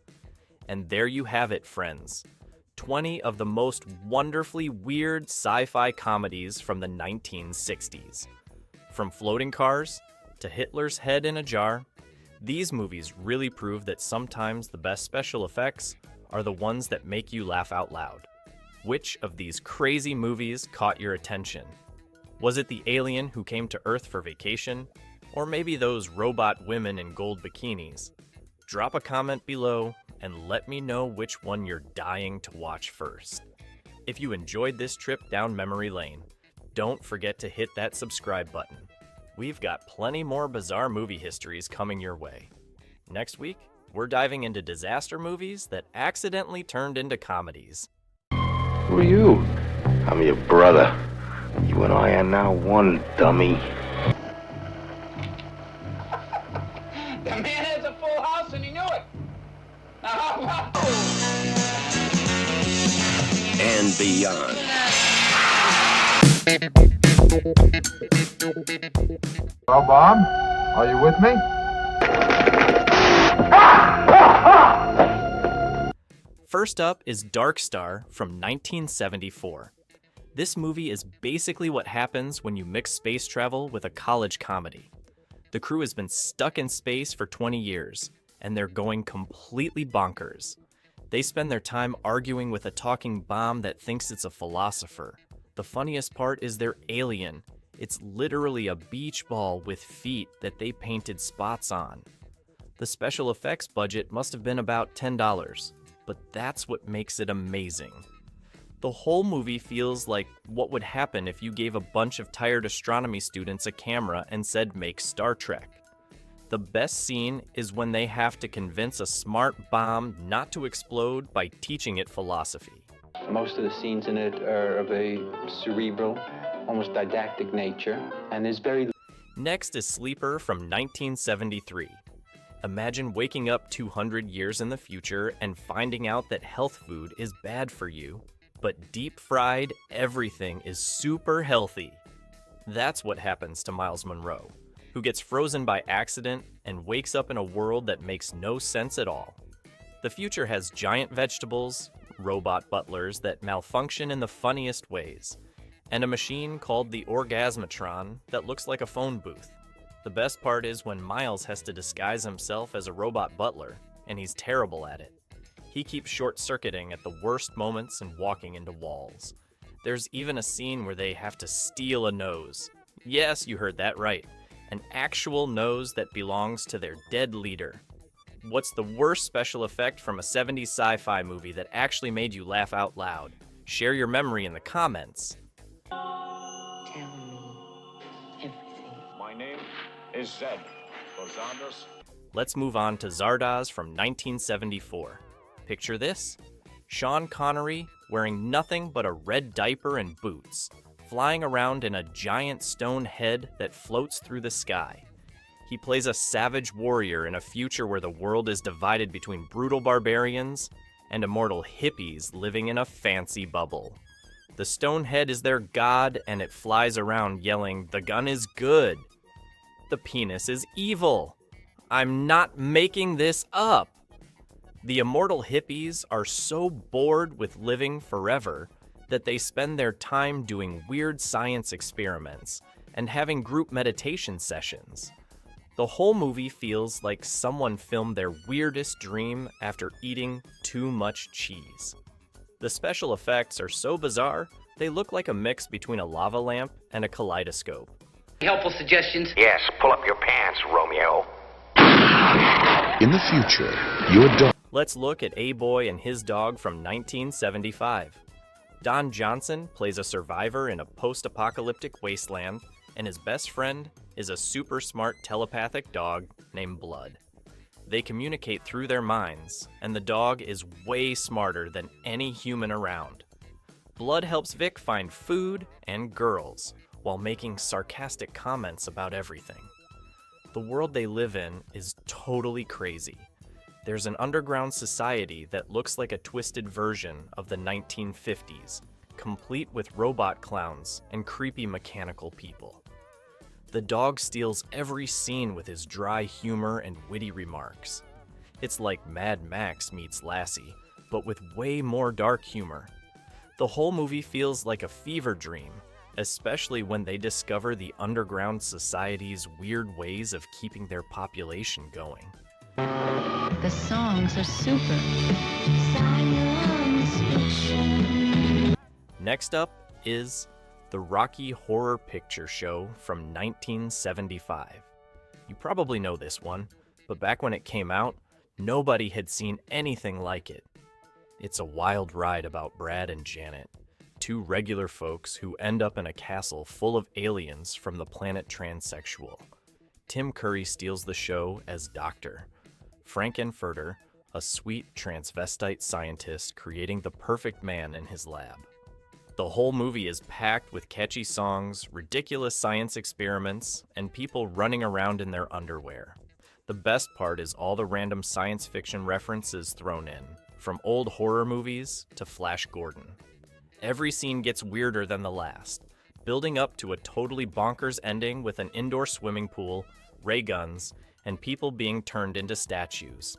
And there you have it, friends. 20 of the most wonderfully weird sci-fi comedies from the 1960s. From floating cars to Hitler's head in a jar, these movies really prove that sometimes the best special effects are the ones that make you laugh out loud. Which of these crazy movies caught your attention? Was it the alien who came to Earth for vacation? Or maybe those robot women in gold bikinis? Drop a comment below and let me know which one you're dying to watch first. If you enjoyed this trip down memory lane, don't forget to hit that subscribe button. We've got plenty more bizarre movie histories coming your way. Next week, we're diving into disaster movies that accidentally turned into comedies. Who are you? I'm your brother. You and I are now one, dummy. The man has a full house and he knew it. And beyond. Well, Bob, are you with me? First up is Dark Star from 1974. This movie is basically what happens when you mix space travel with a college comedy. The crew has been stuck in space for 20 years, and they're going completely bonkers. They spend their time arguing with a talking bomb that thinks it's a philosopher. The funniest part is their alien. It's literally a beach ball with feet that they painted spots on. The special effects budget must have been about $10, but that's what makes it amazing. The whole movie feels like what would happen if you gave a bunch of tired astronomy students a camera and said, make Star Trek. The best scene is when they have to convince a smart bomb not to explode by teaching it philosophy. Most of the scenes in it are of a cerebral, almost didactic nature, and there's very... Next is Sleeper from 1973. Imagine waking up 200 years in the future and finding out that health food is bad for you, but deep-fried everything is super healthy. That's what happens to Miles Monroe, who gets frozen by accident and wakes up in a world that makes no sense at all. The future has giant vegetables, robot butlers that malfunction in the funniest ways, and a machine called the Orgasmatron that looks like a phone booth. The best part is when Miles has to disguise himself as a robot butler, and he's terrible at it. He keeps short-circuiting at the worst moments and walking into walls. There's even a scene where they have to steal a nose. Yes, you heard that right. An actual nose that belongs to their dead leader. What's the worst special effect from a 70s sci-fi movie that actually made you laugh out loud? Share your memory in the comments. Tell me everything. My name is Zed. Zardoz. Let's move on to Zardoz from 1974. Picture this: Sean Connery wearing nothing but a red diaper and boots, flying around in a giant stone head that floats through the sky. He plays a savage warrior in a future where the world is divided between brutal barbarians and immortal hippies living in a fancy bubble. The stone head is their god, and it flies around yelling, "The gun is good. The penis is evil. I'm not making this up." The immortal hippies are so bored with living forever that they spend their time doing weird science experiments and having group meditation sessions. The whole movie feels like someone filmed their weirdest dream after eating too much cheese. The special effects are so bizarre, they look like a mix between a lava lamp and a kaleidoscope. Helpful suggestions? Yes, pull up your pants, Romeo. In the future, your dog... Let's look at A-Boy and His Dog from 1975. Don Johnson plays a survivor in a post-apocalyptic wasteland, and his best friend is a super smart telepathic dog named Blood. They communicate through their minds, and the dog is way smarter than any human around. Blood helps Vic find food and girls, while making sarcastic comments about everything. The world they live in is totally crazy. There's an underground society that looks like a twisted version of the 1950s, complete with robot clowns and creepy mechanical people. The dog steals every scene with his dry humor and witty remarks. It's like Mad Max meets Lassie, but with way more dark humor. The whole movie feels like a fever dream, especially when they discover the underground society's weird ways of keeping their population going. The songs are super. Next up is the Rocky Horror Picture Show from 1975. You probably know this one, but back when it came out, nobody had seen anything like it. It's a wild ride about Brad and Janet, two regular folks who end up in a castle full of aliens from the planet Transsexual. Tim Curry steals the show as Doctor. Frank Enfurter, a sweet transvestite scientist creating the perfect man in his lab. The whole movie is packed with catchy songs, ridiculous science experiments, and people running around in their underwear. The best part is all the random science fiction references thrown in, from old horror movies to Flash Gordon. Every scene gets weirder than the last, building up to a totally bonkers ending with an indoor swimming pool, ray guns, and people being turned into statues.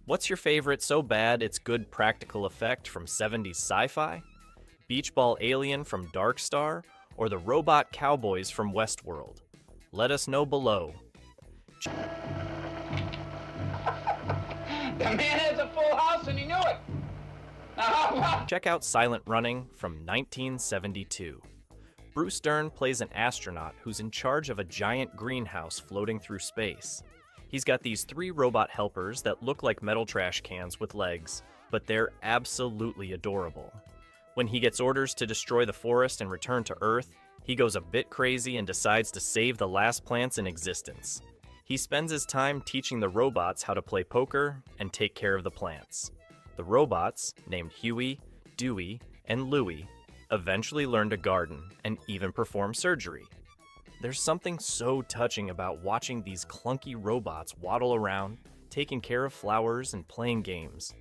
What's your favorite so bad it's good practical effect from 70s sci-fi? Beach Ball Alien from Dark Star, or the robot cowboys from Westworld? Let us know below. The man has a full house and he knew it. Check out Silent Running from 1972. Bruce Dern plays an astronaut who's in charge of a giant greenhouse floating through space. He's got these 3 robot helpers that look like metal trash cans with legs, but they're absolutely adorable. When he gets orders to destroy the forest and return to Earth, he goes a bit crazy and decides to save the last plants in existence. He spends his time teaching the robots how to play poker and take care of the plants. The robots, named Huey, Dewey, and Louie, eventually learn to garden and even perform surgery. There's something so touching about watching these clunky robots waddle around, taking care of flowers and playing games.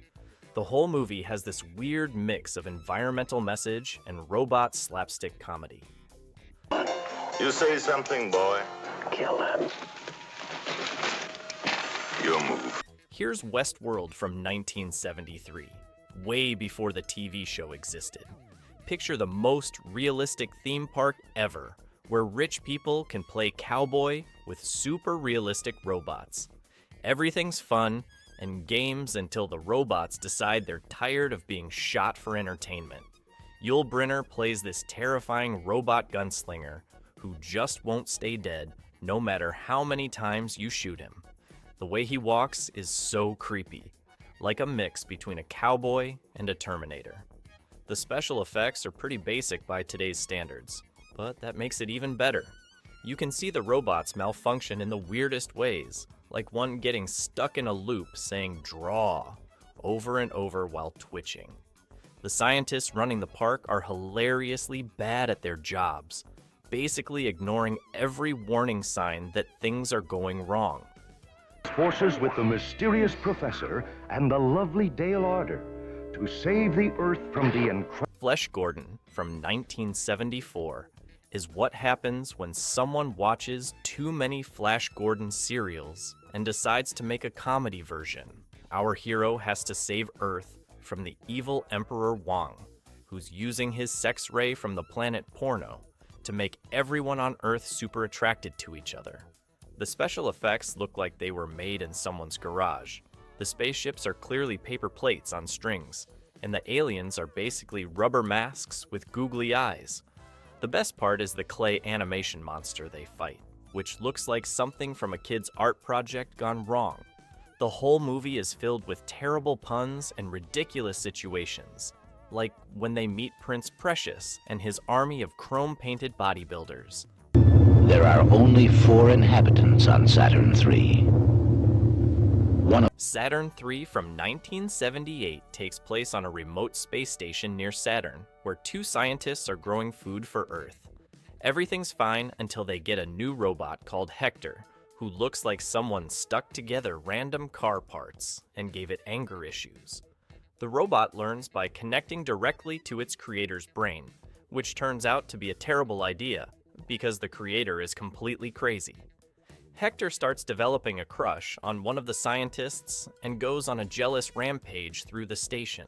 The whole movie has this weird mix of environmental message and robot slapstick comedy. You say something, boy. Kill him. Your move. Here's Westworld from 1973, way before the TV show existed. Picture the most realistic theme park ever, where rich people can play cowboy with super realistic robots. Everything's fun and games until the robots decide they're tired of being shot for entertainment. Yul Brynner plays this terrifying robot gunslinger who just won't stay dead no matter how many times you shoot him. The way he walks is so creepy, like a mix between a cowboy and a Terminator. The special effects are pretty basic by today's standards, but that makes it even better. You can see the robots malfunction in the weirdest ways, like one getting stuck in a loop saying "draw" over and over while twitching. The scientists running the park are hilariously bad at their jobs, basically ignoring every warning sign that things are going wrong. Forces with the mysterious professor and the lovely Dale Arder to save the Earth from the incredible... Flesh Gordon from 1974 is what happens when someone watches too many Flash Gordon serials and decides to make a comedy version. Our hero has to save Earth from the evil Emperor Wong, who's using his sex ray from the planet Porno to make everyone on Earth super attracted to each other. The special effects look like they were made in someone's garage. The spaceships are clearly paper plates on strings, and the aliens are basically rubber masks with googly eyes. The best part is the clay animation monster they fight, which looks like something from a kid's art project gone wrong. The whole movie is filled with terrible puns and ridiculous situations, like when they meet Prince Precious and his army of chrome-painted bodybuilders. There are only 4 inhabitants on Saturn III. Saturn III from 1978 takes place on a remote space station near Saturn, where 2 scientists are growing food for Earth. Everything's fine until they get a new robot called Hector, who looks like someone stuck together random car parts and gave it anger issues. The robot learns by connecting directly to its creator's brain, which turns out to be a terrible idea, because the creator is completely crazy. Hector starts developing a crush on one of the scientists and goes on a jealous rampage through the station.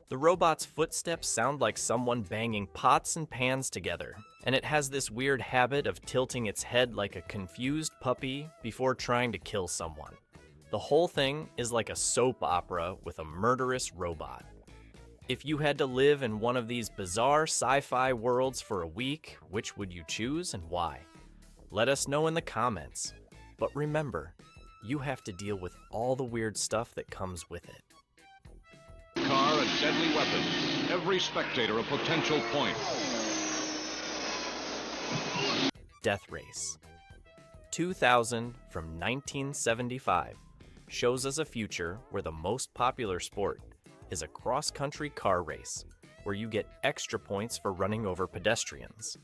The robot's footsteps sound like someone banging pots and pans together, and it has this weird habit of tilting its head like a confused puppy before trying to kill someone. The whole thing is like a soap opera with a murderous robot. If you had to live in one of these bizarre sci-fi worlds for a week, which would you choose and why? Let us know in the comments. But remember, you have to deal with all the weird stuff that comes with it. Car a deadly weapon. Every spectator a potential point. Death Race. 2000 from 1975 shows us a future where the most popular sport is a cross-country car race, where you get extra points for running over pedestrians.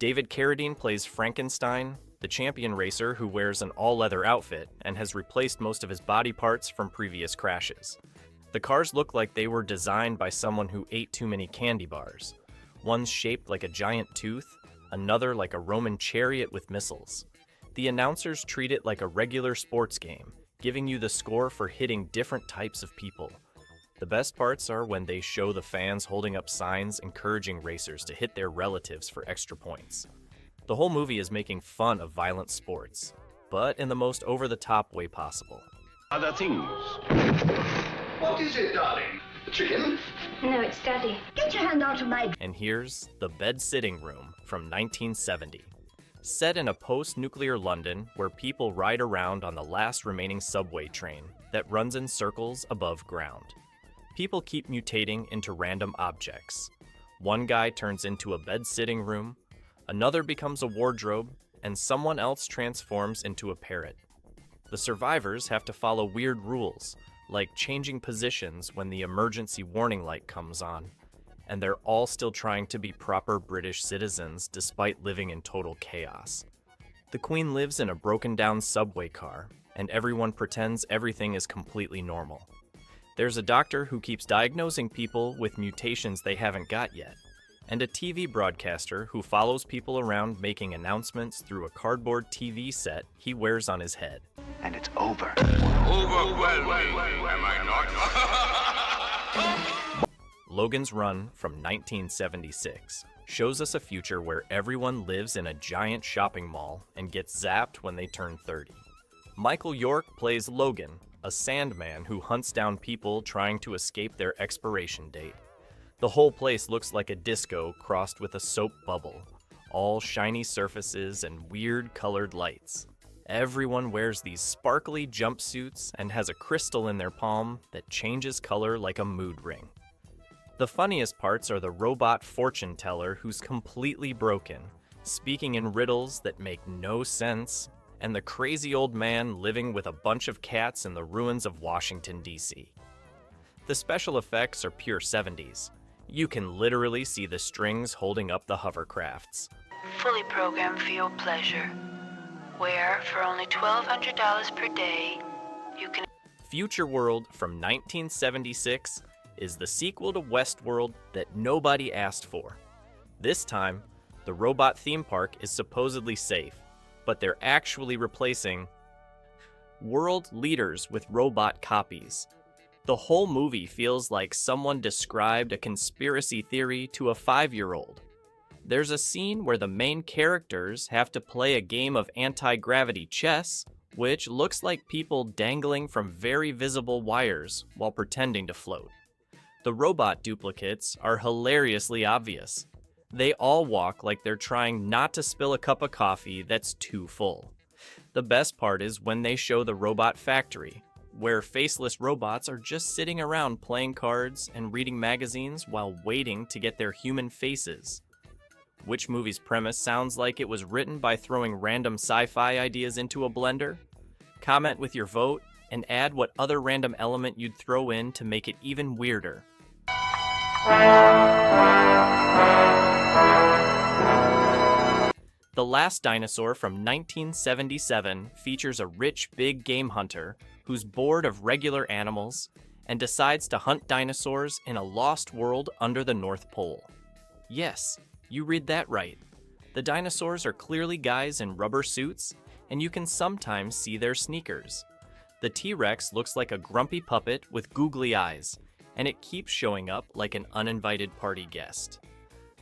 David Carradine plays Frankenstein, the champion racer who wears an all-leather outfit and has replaced most of his body parts from previous crashes. The cars look like they were designed by someone who ate too many candy bars. One's shaped like a giant tooth, another like a Roman chariot with missiles. The announcers treat it like a regular sports game, giving you the score for hitting different types of people. The best parts are when they show the fans holding up signs encouraging racers to hit their relatives for extra points. The whole movie is making fun of violent sports, but in the most over-the-top way possible. Other things. What is it, darling? Chicken? No, it's Daddy. Get your hand out of my... And here's The Bed-Sitting Room from 1970. Set in a post-nuclear London where people ride around on the last remaining subway train that runs in circles above ground. People keep mutating into random objects. One guy turns into a bed-sitting room, another becomes a wardrobe, and someone else transforms into a parrot. The survivors have to follow weird rules, like changing positions when the emergency warning light comes on, and they're all still trying to be proper British citizens despite living in total chaos. The Queen lives in a broken-down subway car, and everyone pretends everything is completely normal. There's a doctor who keeps diagnosing people with mutations they haven't got yet, and a TV broadcaster who follows people around making announcements through a cardboard TV set he wears on his head. And it's over. Overwhelming, am I not? Logan's Run from 1976 shows us a future where everyone lives in a giant shopping mall and gets zapped when they turn 30. Michael York plays Logan, a sandman who hunts down people trying to escape their expiration date. The whole place looks like a disco crossed with a soap bubble, all shiny surfaces and weird colored lights. Everyone wears these sparkly jumpsuits and has a crystal in their palm that changes color like a mood ring. The funniest parts are the robot fortune teller who's completely broken, speaking in riddles that make no sense, and the crazy old man living with a bunch of cats in the ruins of Washington, D.C. The special effects are pure 70s. You can literally see the strings holding up the hovercrafts. Fully programmed for your pleasure. Where, for only $1,200 per day, you can... Future World from 1976 is the sequel to Westworld that nobody asked for. This time, the robot theme park is supposedly safe, but they're actually replacing world leaders with robot copies. The whole movie feels like someone described a conspiracy theory to a 5-year-old. There's a scene where the main characters have to play a game of anti-gravity chess, which looks like people dangling from very visible wires while pretending to float. The robot duplicates are hilariously obvious. They all walk like they're trying not to spill a cup of coffee that's too full. The best part is when they show the robot factory, where faceless robots are just sitting around playing cards and reading magazines while waiting to get their human faces. Which movie's premise sounds like it was written by throwing random sci-fi ideas into a blender? Comment with your vote and add what other random element you'd throw in to make it even weirder. The Last Dinosaur from 1977 features a rich big game hunter who's bored of regular animals and decides to hunt dinosaurs in a lost world under the North Pole. Yes, you read that right. The dinosaurs are clearly guys in rubber suits, and you can sometimes see their sneakers. The T-Rex looks like a grumpy puppet with googly eyes, and it keeps showing up like an uninvited party guest.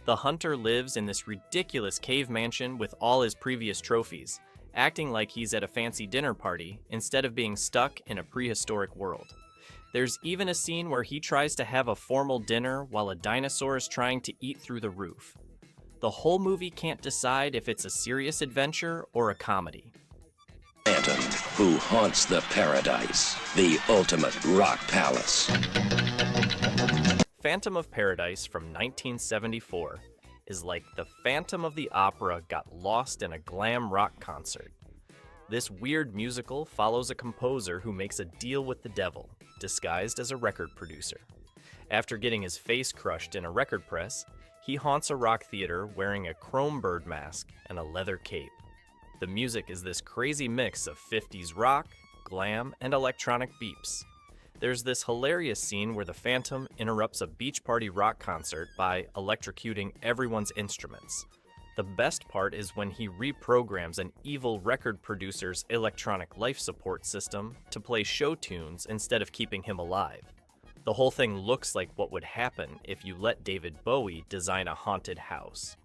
The hunter lives in this ridiculous cave mansion with all his previous trophies, acting like he's at a fancy dinner party instead of being stuck in a prehistoric world. There's even a scene where he tries to have a formal dinner while a dinosaur is trying to eat through the roof. The whole movie can't decide if it's a serious adventure or a comedy. Phantom, who haunts the paradise, the ultimate rock palace. Phantom of Paradise from 1974 is like the Phantom of the Opera got lost in a glam rock concert. This weird musical follows a composer who makes a deal with the devil, disguised as a record producer. After getting his face crushed in a record press, he haunts a rock theater wearing a chrome bird mask and a leather cape. The music is this crazy mix of 50s rock, glam, and electronic beeps. There's this hilarious scene where the Phantom interrupts a beach party rock concert by electrocuting everyone's instruments. The best part is when he reprograms an evil record producer's electronic life support system to play show tunes instead of keeping him alive. The whole thing looks like what would happen if you let David Bowie design a haunted house.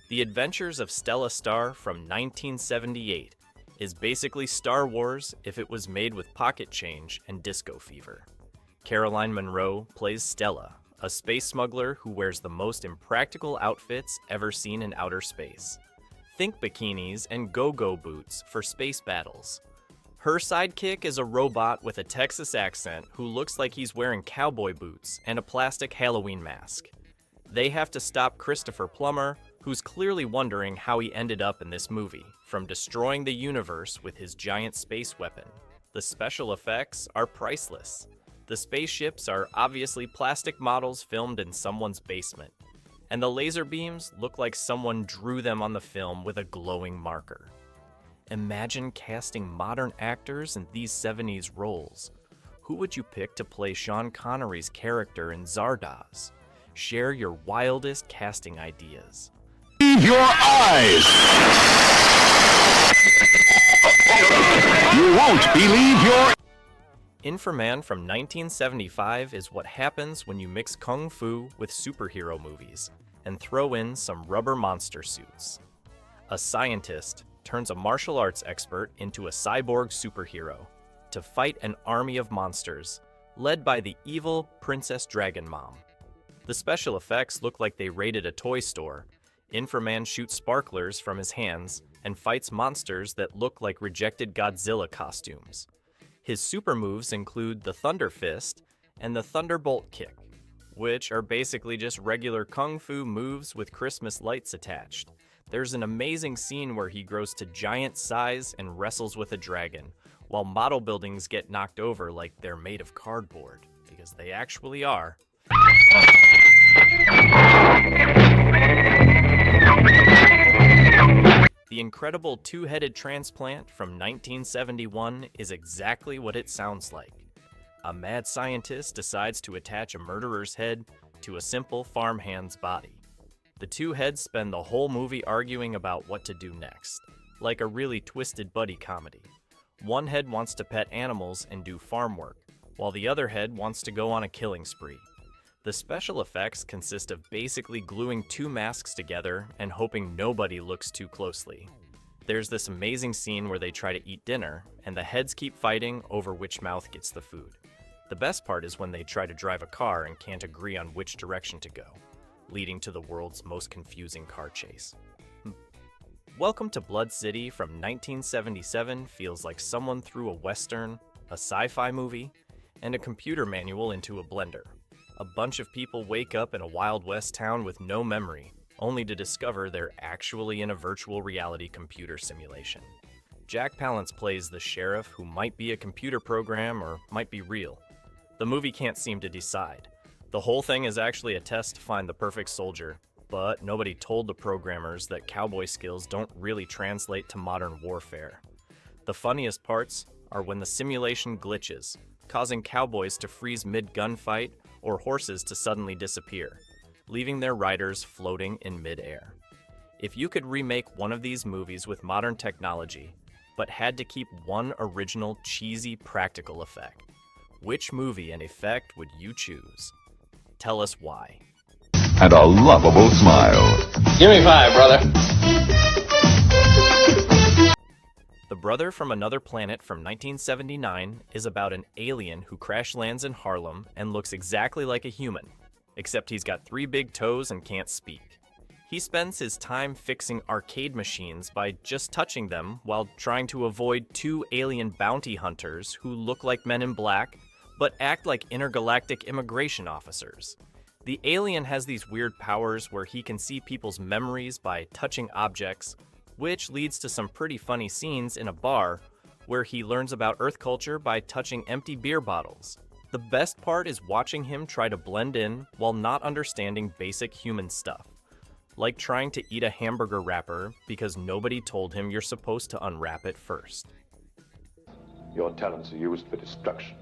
The Adventures of Stella Star from 1978 is basically Star Wars if it was made with pocket change and disco fever. Caroline Munro plays Stella, a space smuggler who wears the most impractical outfits ever seen in outer space. Think bikinis and go-go boots for space battles. Her sidekick is a robot with a Texas accent who looks like he's wearing cowboy boots and a plastic Halloween mask. They have to stop Christopher Plummer, who's clearly wondering how he ended up in this movie, from destroying the universe with his giant space weapon. The special effects are priceless. The spaceships are obviously plastic models filmed in someone's basement, and the laser beams look like someone drew them on the film with a glowing marker. Imagine casting modern actors in these 70s roles. Who would you pick to play Sean Connery's character in Zardoz? Share your wildest casting ideas. Believe your eyes! You won't believe your... Inframan from 1975 is what happens when you mix kung fu with superhero movies and throw in some rubber monster suits. A scientist turns a martial arts expert into a cyborg superhero to fight an army of monsters led by the evil Princess Dragon Mom. The special effects look like they raided a toy store. Inframan shoots sparklers from his hands and fights monsters that look like rejected Godzilla costumes. His super moves include the Thunder Fist and the Thunderbolt Kick, which are basically just regular kung fu moves with Christmas lights attached. There's an amazing scene where he grows to giant size and wrestles with a dragon, while model buildings get knocked over like they're made of cardboard, because they actually are. The incredible two-headed transplant from 1971 is exactly what it sounds like. A mad scientist decides to attach a murderer's head to a simple farmhand's body. The two heads spend the whole movie arguing about what to do next, like a really twisted buddy comedy. One head wants to pet animals and do farm work, while the other head wants to go on a killing spree. The special effects consist of basically gluing two masks together and hoping nobody looks too closely. There's this amazing scene where they try to eat dinner, and the heads keep fighting over which mouth gets the food. The best part is when they try to drive a car and can't agree on which direction to go, leading to the world's most confusing car chase. Welcome to Blood City from 1977 feels like someone threw a western, a sci-fi movie, and a computer manual into a blender. A bunch of people wake up in a Wild West town with no memory, only to discover they're actually in a virtual reality computer simulation. Jack Palance plays the sheriff who might be a computer program or might be real. The movie can't seem to decide. The whole thing is actually a test to find the perfect soldier, but nobody told the programmers that cowboy skills don't really translate to modern warfare. The funniest parts are when the simulation glitches, causing cowboys to freeze mid-gunfight or horses to suddenly disappear, leaving their riders floating in mid-air. If you could remake one of these movies with modern technology, but had to keep one original cheesy practical effect, which movie and effect would you choose? Tell us why. And a lovable smile. Give me 5, brother. The Brother from Another Planet from 1979 is about an alien who crash lands in Harlem and looks exactly like a human, except he's got 3 big toes and can't speak. He spends his time fixing arcade machines by just touching them while trying to avoid 2 alien bounty hunters who look like Men in Black, but act like intergalactic immigration officers. The alien has these weird powers where he can see people's memories by touching objects, which leads to some pretty funny scenes in a bar where he learns about Earth culture by touching empty beer bottles. The best part is watching him try to blend in while not understanding basic human stuff, like trying to eat a hamburger wrapper because nobody told him you're supposed to unwrap it first. Your talents are used for destruction.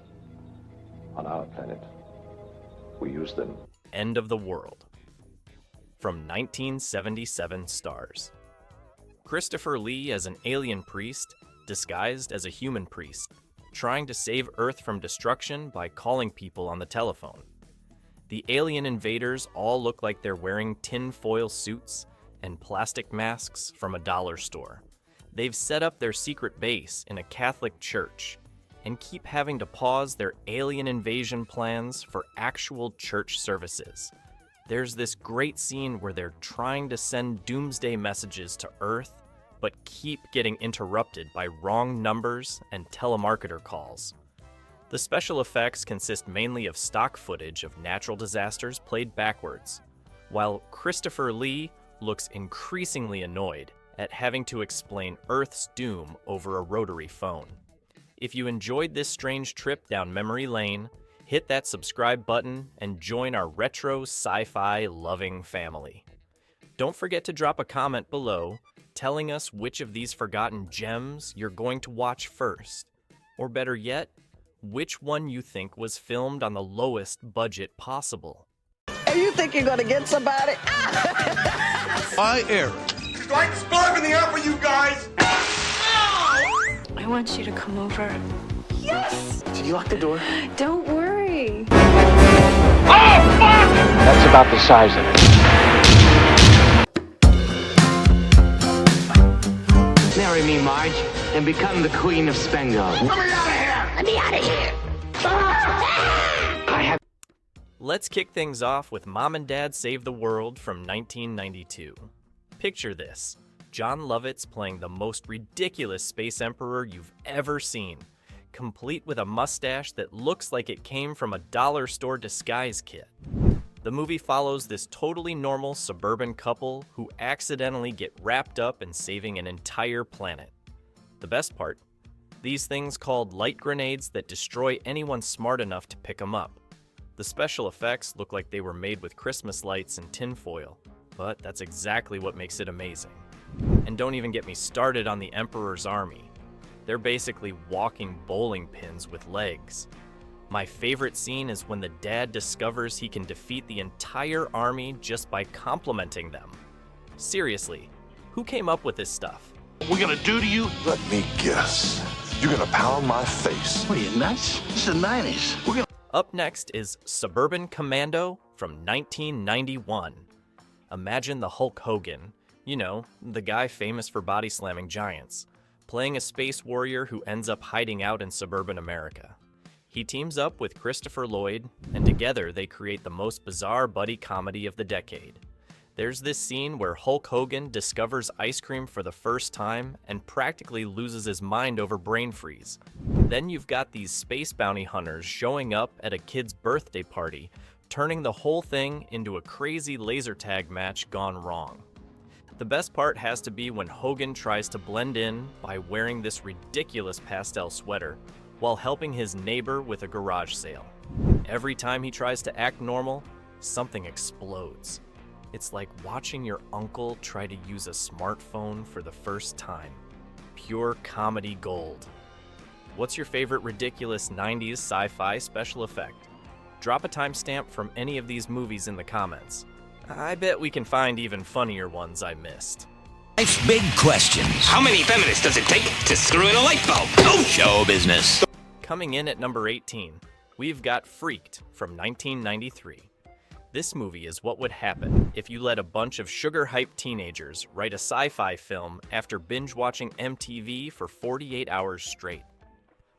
On our planet, we use them. End of the World. From 1977 stars. Christopher Lee as an alien priest disguised as a human priest, trying to save Earth from destruction by calling people on the telephone. The alien invaders all look like they're wearing tin-foil suits and plastic masks from a dollar store. They've set up their secret base in a Catholic church and keep having to pause their alien invasion plans for actual church services. There's this great scene where they're trying to send doomsday messages to Earth, but keep getting interrupted by wrong numbers and telemarketer calls. The special effects consist mainly of stock footage of natural disasters played backwards, while Christopher Lee looks increasingly annoyed at having to explain Earth's doom over a rotary phone. If you enjoyed this strange trip down memory lane, hit that subscribe button and join our retro sci-fi loving family. Don't forget to drop a comment below telling us which of these forgotten gems you're going to watch first, or better yet, which one you think was filmed on the lowest budget possible. Hey, you think you're gonna get somebody? I air. Do I explode in the air for you guys? I want you to come over. Yes! Did you lock the door? Don't worry. Oh, fuck! That's about the size of it. Marry me, Marge, and become the Queen of Spengo. Let me out of here! Let me out of here! I have... Let's kick things off with Mom and Dad Save the World from 1992. Picture this. Jon Lovitz playing the most ridiculous space emperor you've ever seen, complete with a mustache that looks like it came from a dollar store disguise kit. The movie follows this totally normal suburban couple who accidentally get wrapped up in saving an entire planet. The best part? These things called light grenades that destroy anyone smart enough to pick them up. The special effects look like they were made with Christmas lights and tinfoil, but that's exactly what makes it amazing. And don't even get me started on the Emperor's army. They're basically walking bowling pins with legs. My favorite scene is when the dad discovers he can defeat the entire army just by complimenting them. Seriously, who came up with this stuff? What we're gonna do to you? Let me guess. You're gonna pound my face. What are you, nuts? This is the 90s. We're gonna... Up next is Suburban Commando from 1991. Imagine the Hulk Hogan, you know, the guy famous for body slamming giants, playing a space warrior who ends up hiding out in suburban America. He teams up with Christopher Lloyd, and together they create the most bizarre buddy comedy of the decade. There's this scene where Hulk Hogan discovers ice cream for the first time and practically loses his mind over brain freeze. Then you've got these space bounty hunters showing up at a kid's birthday party, turning the whole thing into a crazy laser tag match gone wrong. The best part has to be when Hogan tries to blend in by wearing this ridiculous pastel sweater while helping his neighbor with a garage sale. Every time he tries to act normal, something explodes. It's like watching your uncle try to use a smartphone for the first time. Pure comedy gold. What's your favorite ridiculous 90s sci-fi special effect? Drop a timestamp from any of these movies in the comments. I bet we can find even funnier ones I missed. Life's big questions. How many feminists does it take to screw in a light bulb? Oh, show business. Coming in at number 18, we've got Freaked from 1993. This movie is what would happen if you let a bunch of sugar-hyped teenagers write a sci-fi film after binge-watching MTV for 48 hours straight.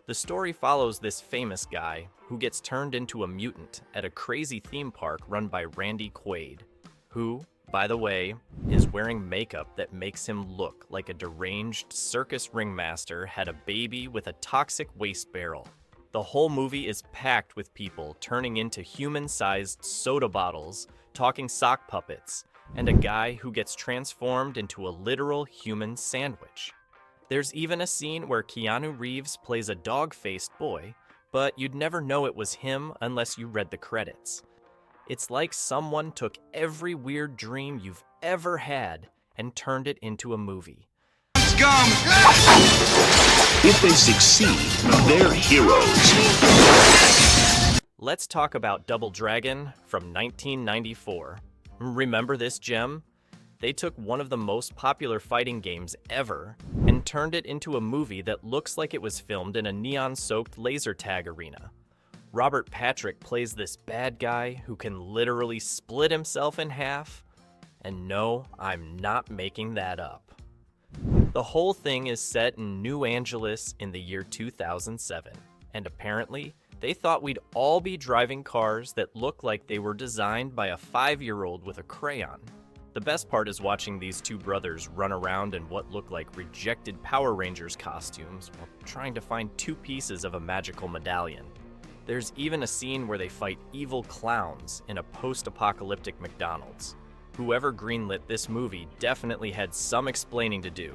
The story follows this famous guy who gets turned into a mutant at a crazy theme park run by Randy Quaid, who, by the way, is wearing makeup that makes him look like a deranged circus ringmaster had a baby with a toxic waste barrel. The whole movie is packed with people turning into human-sized soda bottles, talking sock puppets, and a guy who gets transformed into a literal human sandwich. There's even a scene where Keanu Reeves plays a dog-faced boy, but you'd never know it was him unless you read the credits. It's like someone took every weird dream you've ever had and turned it into a movie. Scum! If they succeed, they're heroes. Let's talk about Double Dragon from 1994. Remember this gem? They took one of the most popular fighting games ever and turned it into a movie that looks like it was filmed in a neon-soaked laser tag arena. Robert Patrick plays this bad guy who can literally split himself in half. And no, I'm not making that up. The whole thing is set in New Angeles in the year 2007, and apparently, they thought we'd all be driving cars that look like they were designed by a 5-year-old with a crayon. The best part is watching these two brothers run around in what look like rejected Power Rangers costumes while trying to find 2 pieces of a magical medallion. There's even a scene where they fight evil clowns in a post-apocalyptic McDonald's. Whoever greenlit this movie definitely had some explaining to do.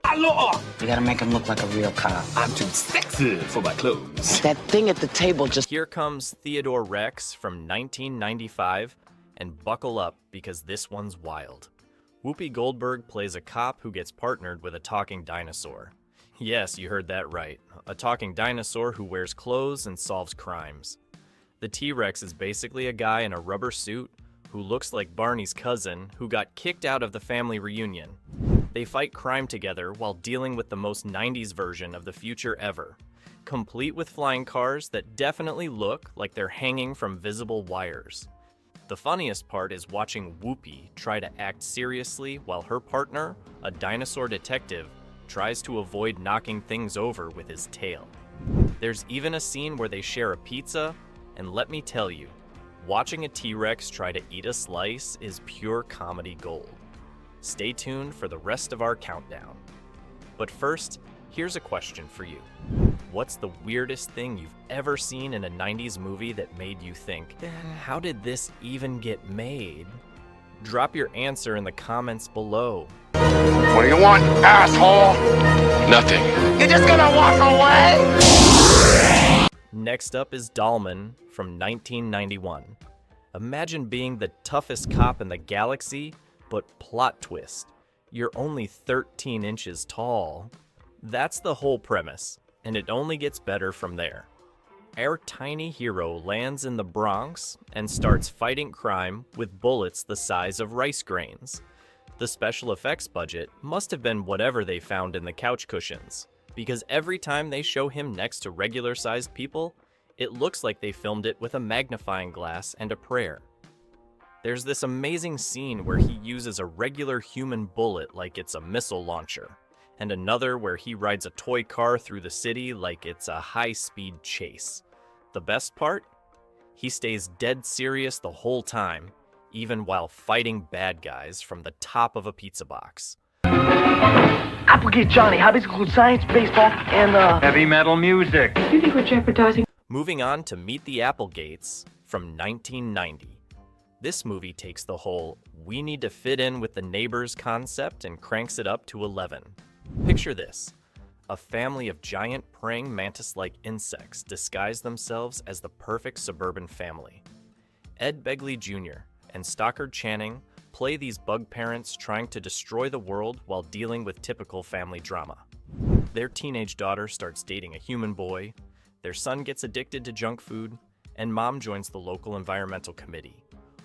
Hello! You gotta make him look like a real cop. I'm too sexy for my clothes. That thing at the table just... Here comes Theodore Rex from 1995, and buckle up because this one's wild. Whoopi Goldberg plays a cop who gets partnered with a talking dinosaur. Yes, you heard that right. A talking dinosaur who wears clothes and solves crimes. The T-Rex is basically a guy in a rubber suit who looks like Barney's cousin who got kicked out of the family reunion. They fight crime together while dealing with the most 90s version of the future ever, complete with flying cars that definitely look like they're hanging from visible wires. The funniest part is watching Whoopi try to act seriously while her partner, a dinosaur detective, tries to avoid knocking things over with his tail. There's even a scene where they share a pizza, and let me tell you, watching a T-Rex try to eat a slice is pure comedy gold. Stay tuned for the rest of our countdown. But first, here's a question for you. What's the weirdest thing you've ever seen in a 90s movie that made you think, how did this even get made? Drop your answer in the comments below. What do you want, asshole? Nothing. You're just gonna walk away? Next up is Dahlman from 1991. Imagine being the toughest cop in the galaxy, but plot twist, you're only 13 inches tall. That's the whole premise, and it only gets better from there. Our tiny hero lands in the Bronx and starts fighting crime with bullets the size of rice grains. The special effects budget must have been whatever they found in the couch cushions, because every time they show him next to regular-sized people, it looks like they filmed it with a magnifying glass and a prayer. There's this amazing scene where he uses a regular human bullet like it's a missile launcher, and another where he rides a toy car through the city like it's a high-speed chase. The best part? He stays dead serious the whole time, even while fighting bad guys from the top of a pizza box. Applegate Johnny, high school science, baseball, and heavy metal music. You think we're jeopardizing? Moving on to Meet the Applegates from 1990. This movie takes the whole we need to fit in with the neighbors concept and cranks it up to 11. Picture this. A family of giant praying mantis-like insects disguise themselves as the perfect suburban family. Ed Begley Jr. and Stockard Channing play these bug parents trying to destroy the world while dealing with typical family drama. Their teenage daughter starts dating a human boy, their son gets addicted to junk food, and mom joins the local environmental committee,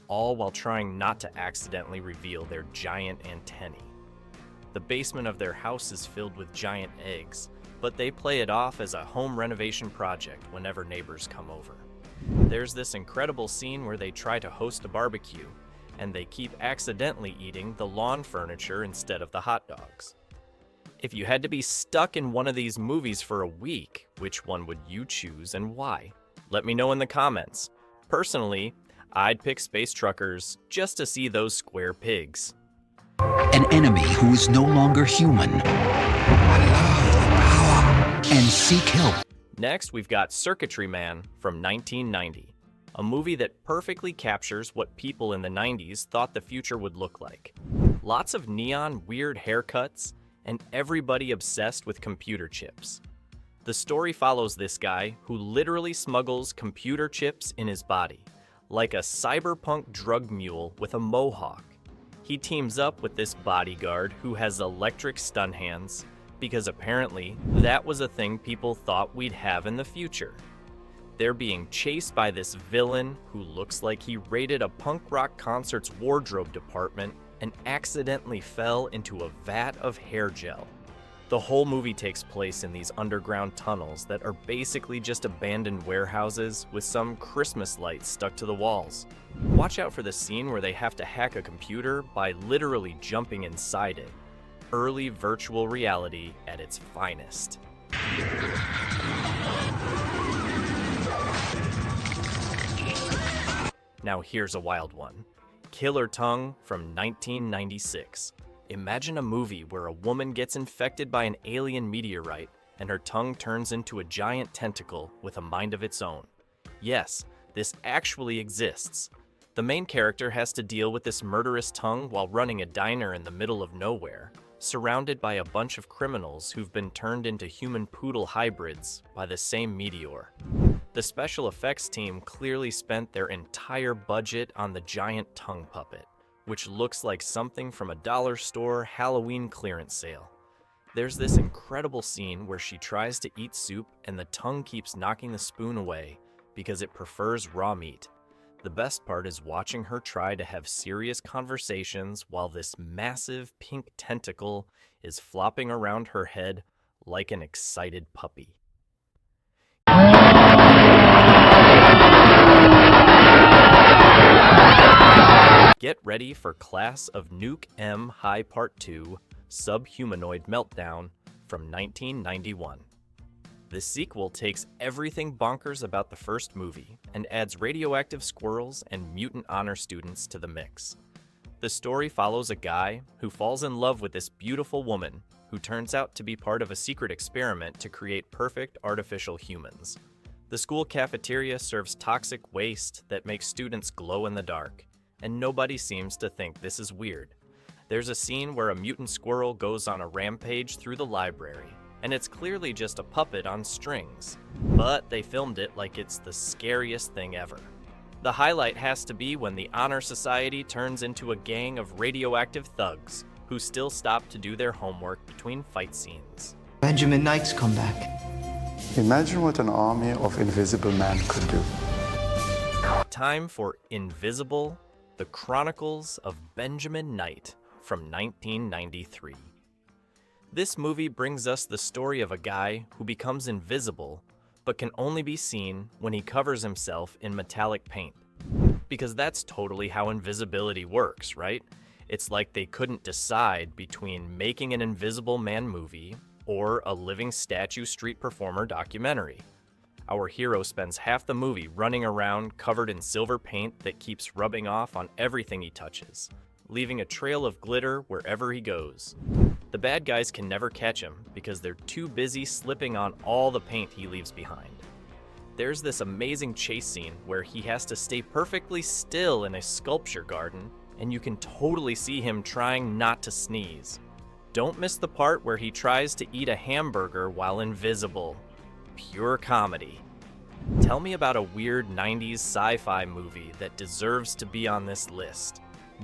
all while trying not to accidentally reveal their giant antennae. The basement of their house is filled with giant eggs, but they play it off as a home renovation project whenever neighbors come over. There's this incredible scene where they try to host a barbecue, and they keep accidentally eating the lawn furniture instead of the hot dogs. If you had to be stuck in one of these movies for a week, which one would you choose and why? Let me know in the comments. Personally, I'd pick Space Truckers just to see those square pigs. An enemy who is no longer human. And seek help. Next, we've got Circuitry Man from 1990, a movie that perfectly captures what people in the 90s thought the future would look like. Lots of neon, weird haircuts, and everybody obsessed with computer chips. The story follows this guy who literally smuggles computer chips in his body, like a cyberpunk drug mule with a mohawk. He teams up with this bodyguard who has electric stun hands, because apparently that was a thing people thought we'd have in the future. They're being chased by this villain who looks like he raided a punk rock concert's wardrobe department and accidentally fell into a vat of hair gel. The whole movie takes place in these underground tunnels that are basically just abandoned warehouses with some Christmas lights stuck to the walls. Watch out for the scene where they have to hack a computer by literally jumping inside it. Early virtual reality at its finest. Now here's a wild one. Killer Tongue from 1996. Imagine a movie where a woman gets infected by an alien meteorite and her tongue turns into a giant tentacle with a mind of its own. Yes, this actually exists. The main character has to deal with this murderous tongue while running a diner in the middle of nowhere, surrounded by a bunch of criminals who've been turned into human poodle hybrids by the same meteor. The special effects team clearly spent their entire budget on the giant tongue puppet, which looks like something from a dollar store Halloween clearance sale. There's this incredible scene where she tries to eat soup and the tongue keeps knocking the spoon away because it prefers raw meat. The best part is watching her try to have serious conversations while this massive pink tentacle is flopping around her head like an excited puppy. Get ready for Class of Nuke M High Part 2 Subhumanoid Meltdown from 1991. The sequel takes everything bonkers about the first movie and adds radioactive squirrels and mutant honor students to the mix. The story follows a guy who falls in love with this beautiful woman who turns out to be part of a secret experiment to create perfect artificial humans. The school cafeteria serves toxic waste that makes students glow in the dark, and nobody seems to think this is weird. There's a scene where a mutant squirrel goes on a rampage through the library, and it's clearly just a puppet on strings, but they filmed it like it's the scariest thing ever. The highlight has to be when the Honor Society turns into a gang of radioactive thugs who still stop to do their homework between fight scenes. Benjamin Knight's come back. Imagine what an army of invisible men could do. Time for Invisible, The Chronicles of Benjamin Knight from 1993. This movie brings us the story of a guy who becomes invisible, but can only be seen when he covers himself in metallic paint. Because that's totally how invisibility works, right? It's like they couldn't decide between making an Invisible Man movie or a living statue street performer documentary. Our hero spends half the movie running around covered in silver paint that keeps rubbing off on everything he touches, leaving a trail of glitter wherever he goes. The bad guys can never catch him because they're too busy slipping on all the paint he leaves behind. There's this amazing chase scene where he has to stay perfectly still in a sculpture garden, and you can totally see him trying not to sneeze. Don't miss the part where he tries to eat a hamburger while invisible. Pure comedy. Tell me about a weird 90s sci-fi movie that deserves to be on this list.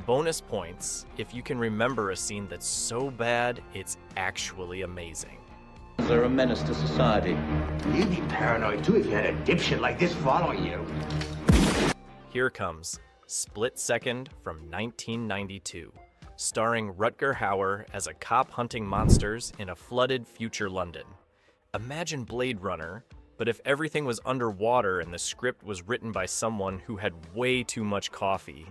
Bonus points if you can remember a scene that's so bad it's actually amazing. They're a menace to society. You'd be paranoid too if you had a dipshit like this following you. Here comes Split Second from 1992, starring Rutger Hauer as a cop hunting monsters in a flooded future London. Imagine Blade Runner, but if everything was underwater and the script was written by someone who had way too much coffee.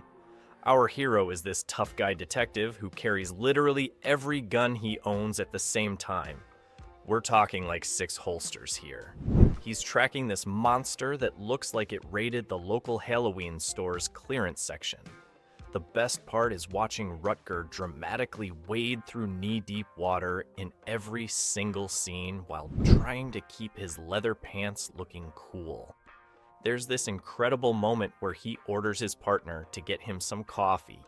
Our hero is this tough guy detective who carries literally every gun he owns at the same time. We're talking like 6 holsters here. He's tracking this monster that looks like it raided the local Halloween store's clearance section. The best part is watching Rutger dramatically wade through knee-deep water in every single scene while trying to keep his leather pants looking cool. There's this incredible moment where he orders his partner to get him some coffee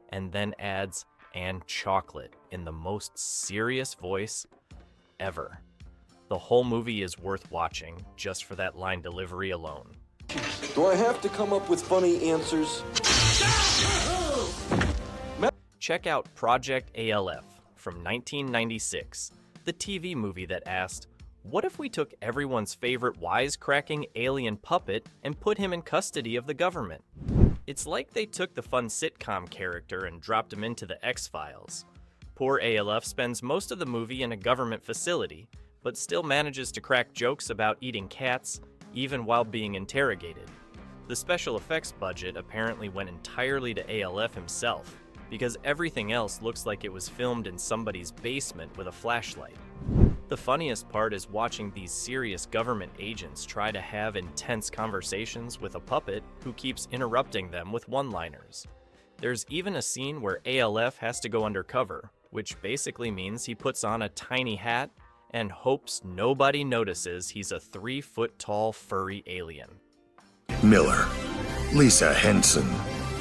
and then adds, "and chocolate," in the most serious voice ever. The whole movie is worth watching just for that line delivery alone. Do I have to come up with funny answers? Check out Project ALF from 1996, the TV movie that asked, what if we took everyone's favorite wisecracking alien puppet and put him in custody of the government? It's like they took the fun sitcom character and dropped him into the X-Files. Poor ALF spends most of the movie in a government facility, but still manages to crack jokes about eating cats, even while being interrogated. The special effects budget apparently went entirely to ALF himself, because everything else looks like it was filmed in somebody's basement with a flashlight. The funniest part is watching these serious government agents try to have intense conversations with a puppet who keeps interrupting them with one-liners. There's even a scene where ALF has to go undercover, which basically means he puts on a tiny hat and hopes nobody notices he's a 3-foot-tall furry alien. Miller, Lisa Henson,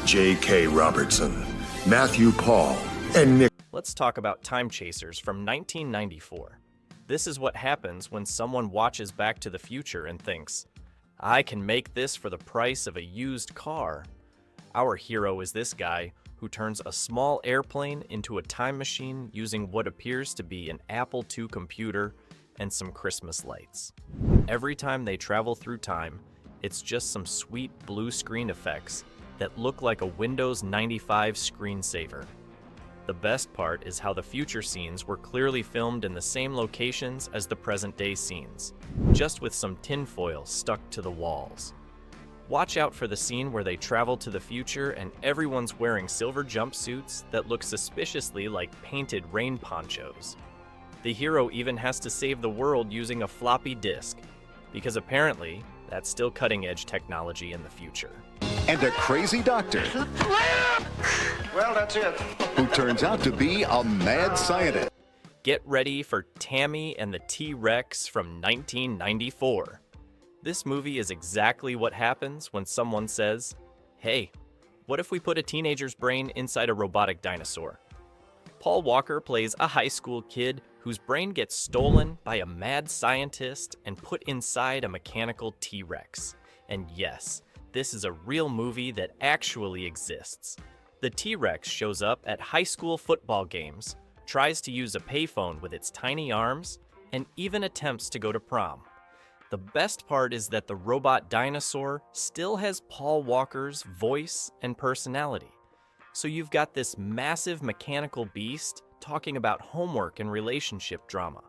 J.K. Robertson, Matthew Paul, and Nick. Let's talk about Time Chasers from 1994. This is what happens when someone watches Back to the Future and thinks, I can make this for the price of a used car. Our hero is this guy who turns a small airplane into a time machine using what appears to be an Apple II computer and some Christmas lights. Every time they travel through time, it's just some sweet blue screen effects that look like a Windows 95 screensaver. The best part is how the future scenes were clearly filmed in the same locations as the present-day scenes, just with some tinfoil stuck to the walls. Watch out for the scene where they travel to the future and everyone's wearing silver jumpsuits that look suspiciously like painted rain ponchos. The hero even has to save the world using a floppy disk, because apparently that's still cutting-edge technology in the future. And a crazy doctor. Well, that's it. Who turns out to be a mad scientist. Get ready for Tammy and the T-Rex from 1994. This movie is exactly what happens when someone says, hey, what if we put a teenager's brain inside a robotic dinosaur? Paul Walker plays a high school kid whose brain gets stolen by a mad scientist and put inside a mechanical T-Rex. And yes, this is a real movie that actually exists. The T-Rex shows up at high school football games, tries to use a payphone with its tiny arms, and even attempts to go to prom. The best part is that the robot dinosaur still has Paul Walker's voice and personality. So you've got this massive mechanical beast talking about homework and relationship drama.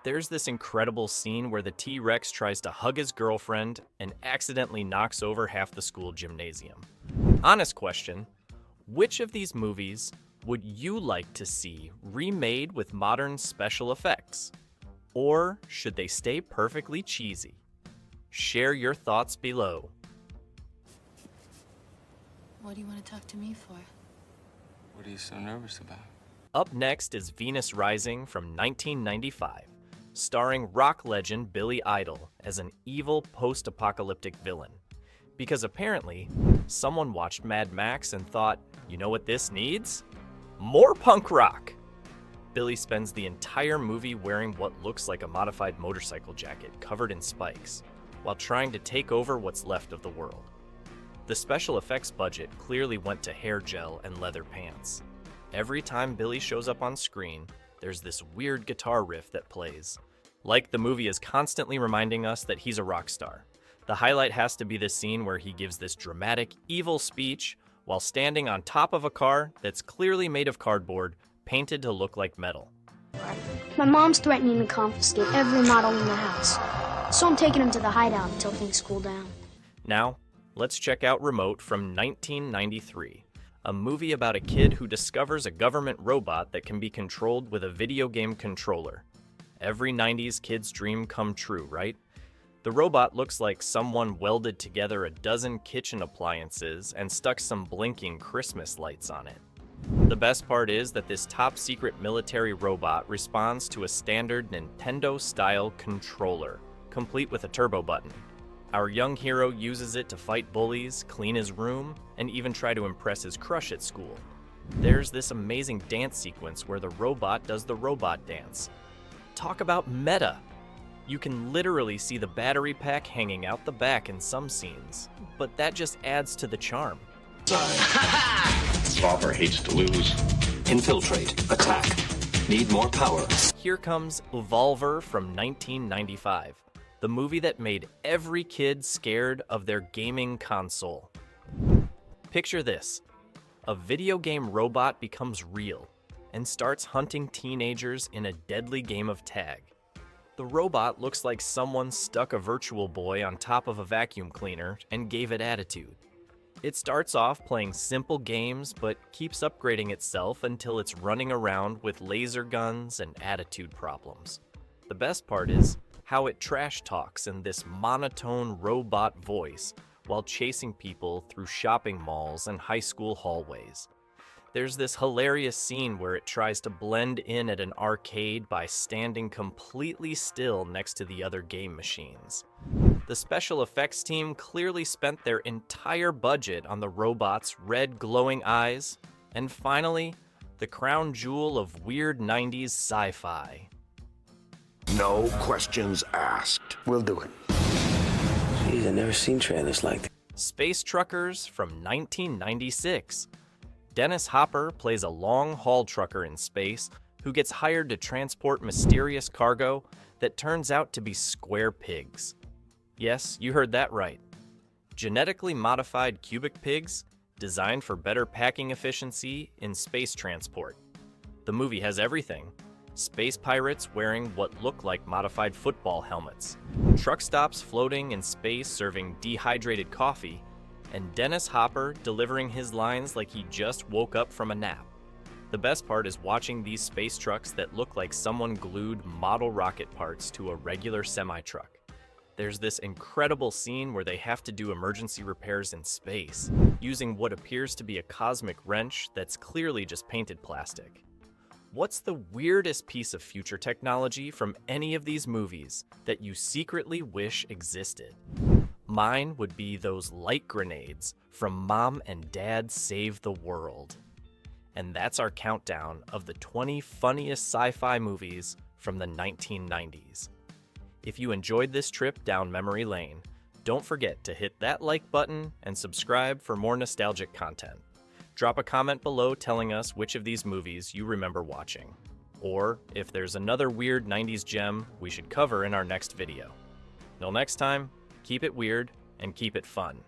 There's this incredible scene where the T-Rex tries to hug his girlfriend and accidentally knocks over half the school gymnasium. Honest question, which of these movies would you like to see remade with modern special effects? Or should they stay perfectly cheesy? Share your thoughts below. What do you want to talk to me for? What are you so nervous about? Up next is Venus Rising from 1995. Starring rock legend Billy Idol as an evil post-apocalyptic villain. Because apparently, someone watched Mad Max and thought, you know what this needs? More punk rock! Billy spends the entire movie wearing what looks like a modified motorcycle jacket covered in spikes, while trying to take over what's left of the world. The special effects budget clearly went to hair gel and leather pants. Every time Billy shows up on screen, there's this weird guitar riff that plays. Like the movie is constantly reminding us that he's a rock star. The highlight has to be the scene where he gives this dramatic, evil speech while standing on top of a car that's clearly made of cardboard, painted to look like metal. My mom's threatening to confiscate every model in the house, so I'm taking him to the hideout until things cool down. Now, let's check out Remote from 1993. A movie about a kid who discovers a government robot that can be controlled with a video game controller. Every 90s kid's dream come true, right? The robot looks like someone welded together a dozen kitchen appliances and stuck some blinking Christmas lights on it. The best part is that this top-secret military robot responds to a standard Nintendo-style controller, complete with a turbo button. Our young hero uses it to fight bullies, clean his room, and even try to impress his crush at school. There's this amazing dance sequence where the robot does the robot dance. Talk about meta! You can literally see the battery pack hanging out the back in some scenes, but that just adds to the charm. Bopper hates to lose. Infiltrate. Attack. Need more power. Here comes Evolver from 1995. The movie that made every kid scared of their gaming console. Picture this. A video game robot becomes real and starts hunting teenagers in a deadly game of tag. The robot looks like someone stuck a Virtual Boy on top of a vacuum cleaner and gave it attitude. It starts off playing simple games, but keeps upgrading itself until it's running around with laser guns and attitude problems. The best part is how it trash talks in this monotone robot voice while chasing people through shopping malls and high school hallways. There's this hilarious scene where it tries to blend in at an arcade by standing completely still next to the other game machines. The special effects team clearly spent their entire budget on the robot's red glowing eyes, and finally, the crown jewel of weird 90s sci-fi. No questions asked. We'll do it. Jeez, I've never seen trailers like that. Space Truckers from 1996. Dennis Hopper plays a long-haul trucker in space who gets hired to transport mysterious cargo that turns out to be square pigs. Yes, you heard that right. Genetically modified cubic pigs designed for better packing efficiency in space transport. The movie has everything. Space pirates wearing what look like modified football helmets, truck stops floating in space serving dehydrated coffee, and Dennis Hopper delivering his lines like he just woke up from a nap. The best part is watching these space trucks that look like someone glued model rocket parts to a regular semi-truck. There's this incredible scene where they have to do emergency repairs in space, using what appears to be a cosmic wrench that's clearly just painted plastic. What's the weirdest piece of future technology from any of these movies that you secretly wish existed? Mine would be those light grenades from Mom and Dad Save the World. And that's our countdown of the 20 funniest sci-fi movies from the 1990s. If you enjoyed this trip down memory lane, don't forget to hit that like button and subscribe for more nostalgic content. Drop a comment below telling us which of these movies you remember watching, or if there's another weird 90s gem we should cover in our next video. Till next time, keep it weird and keep it fun.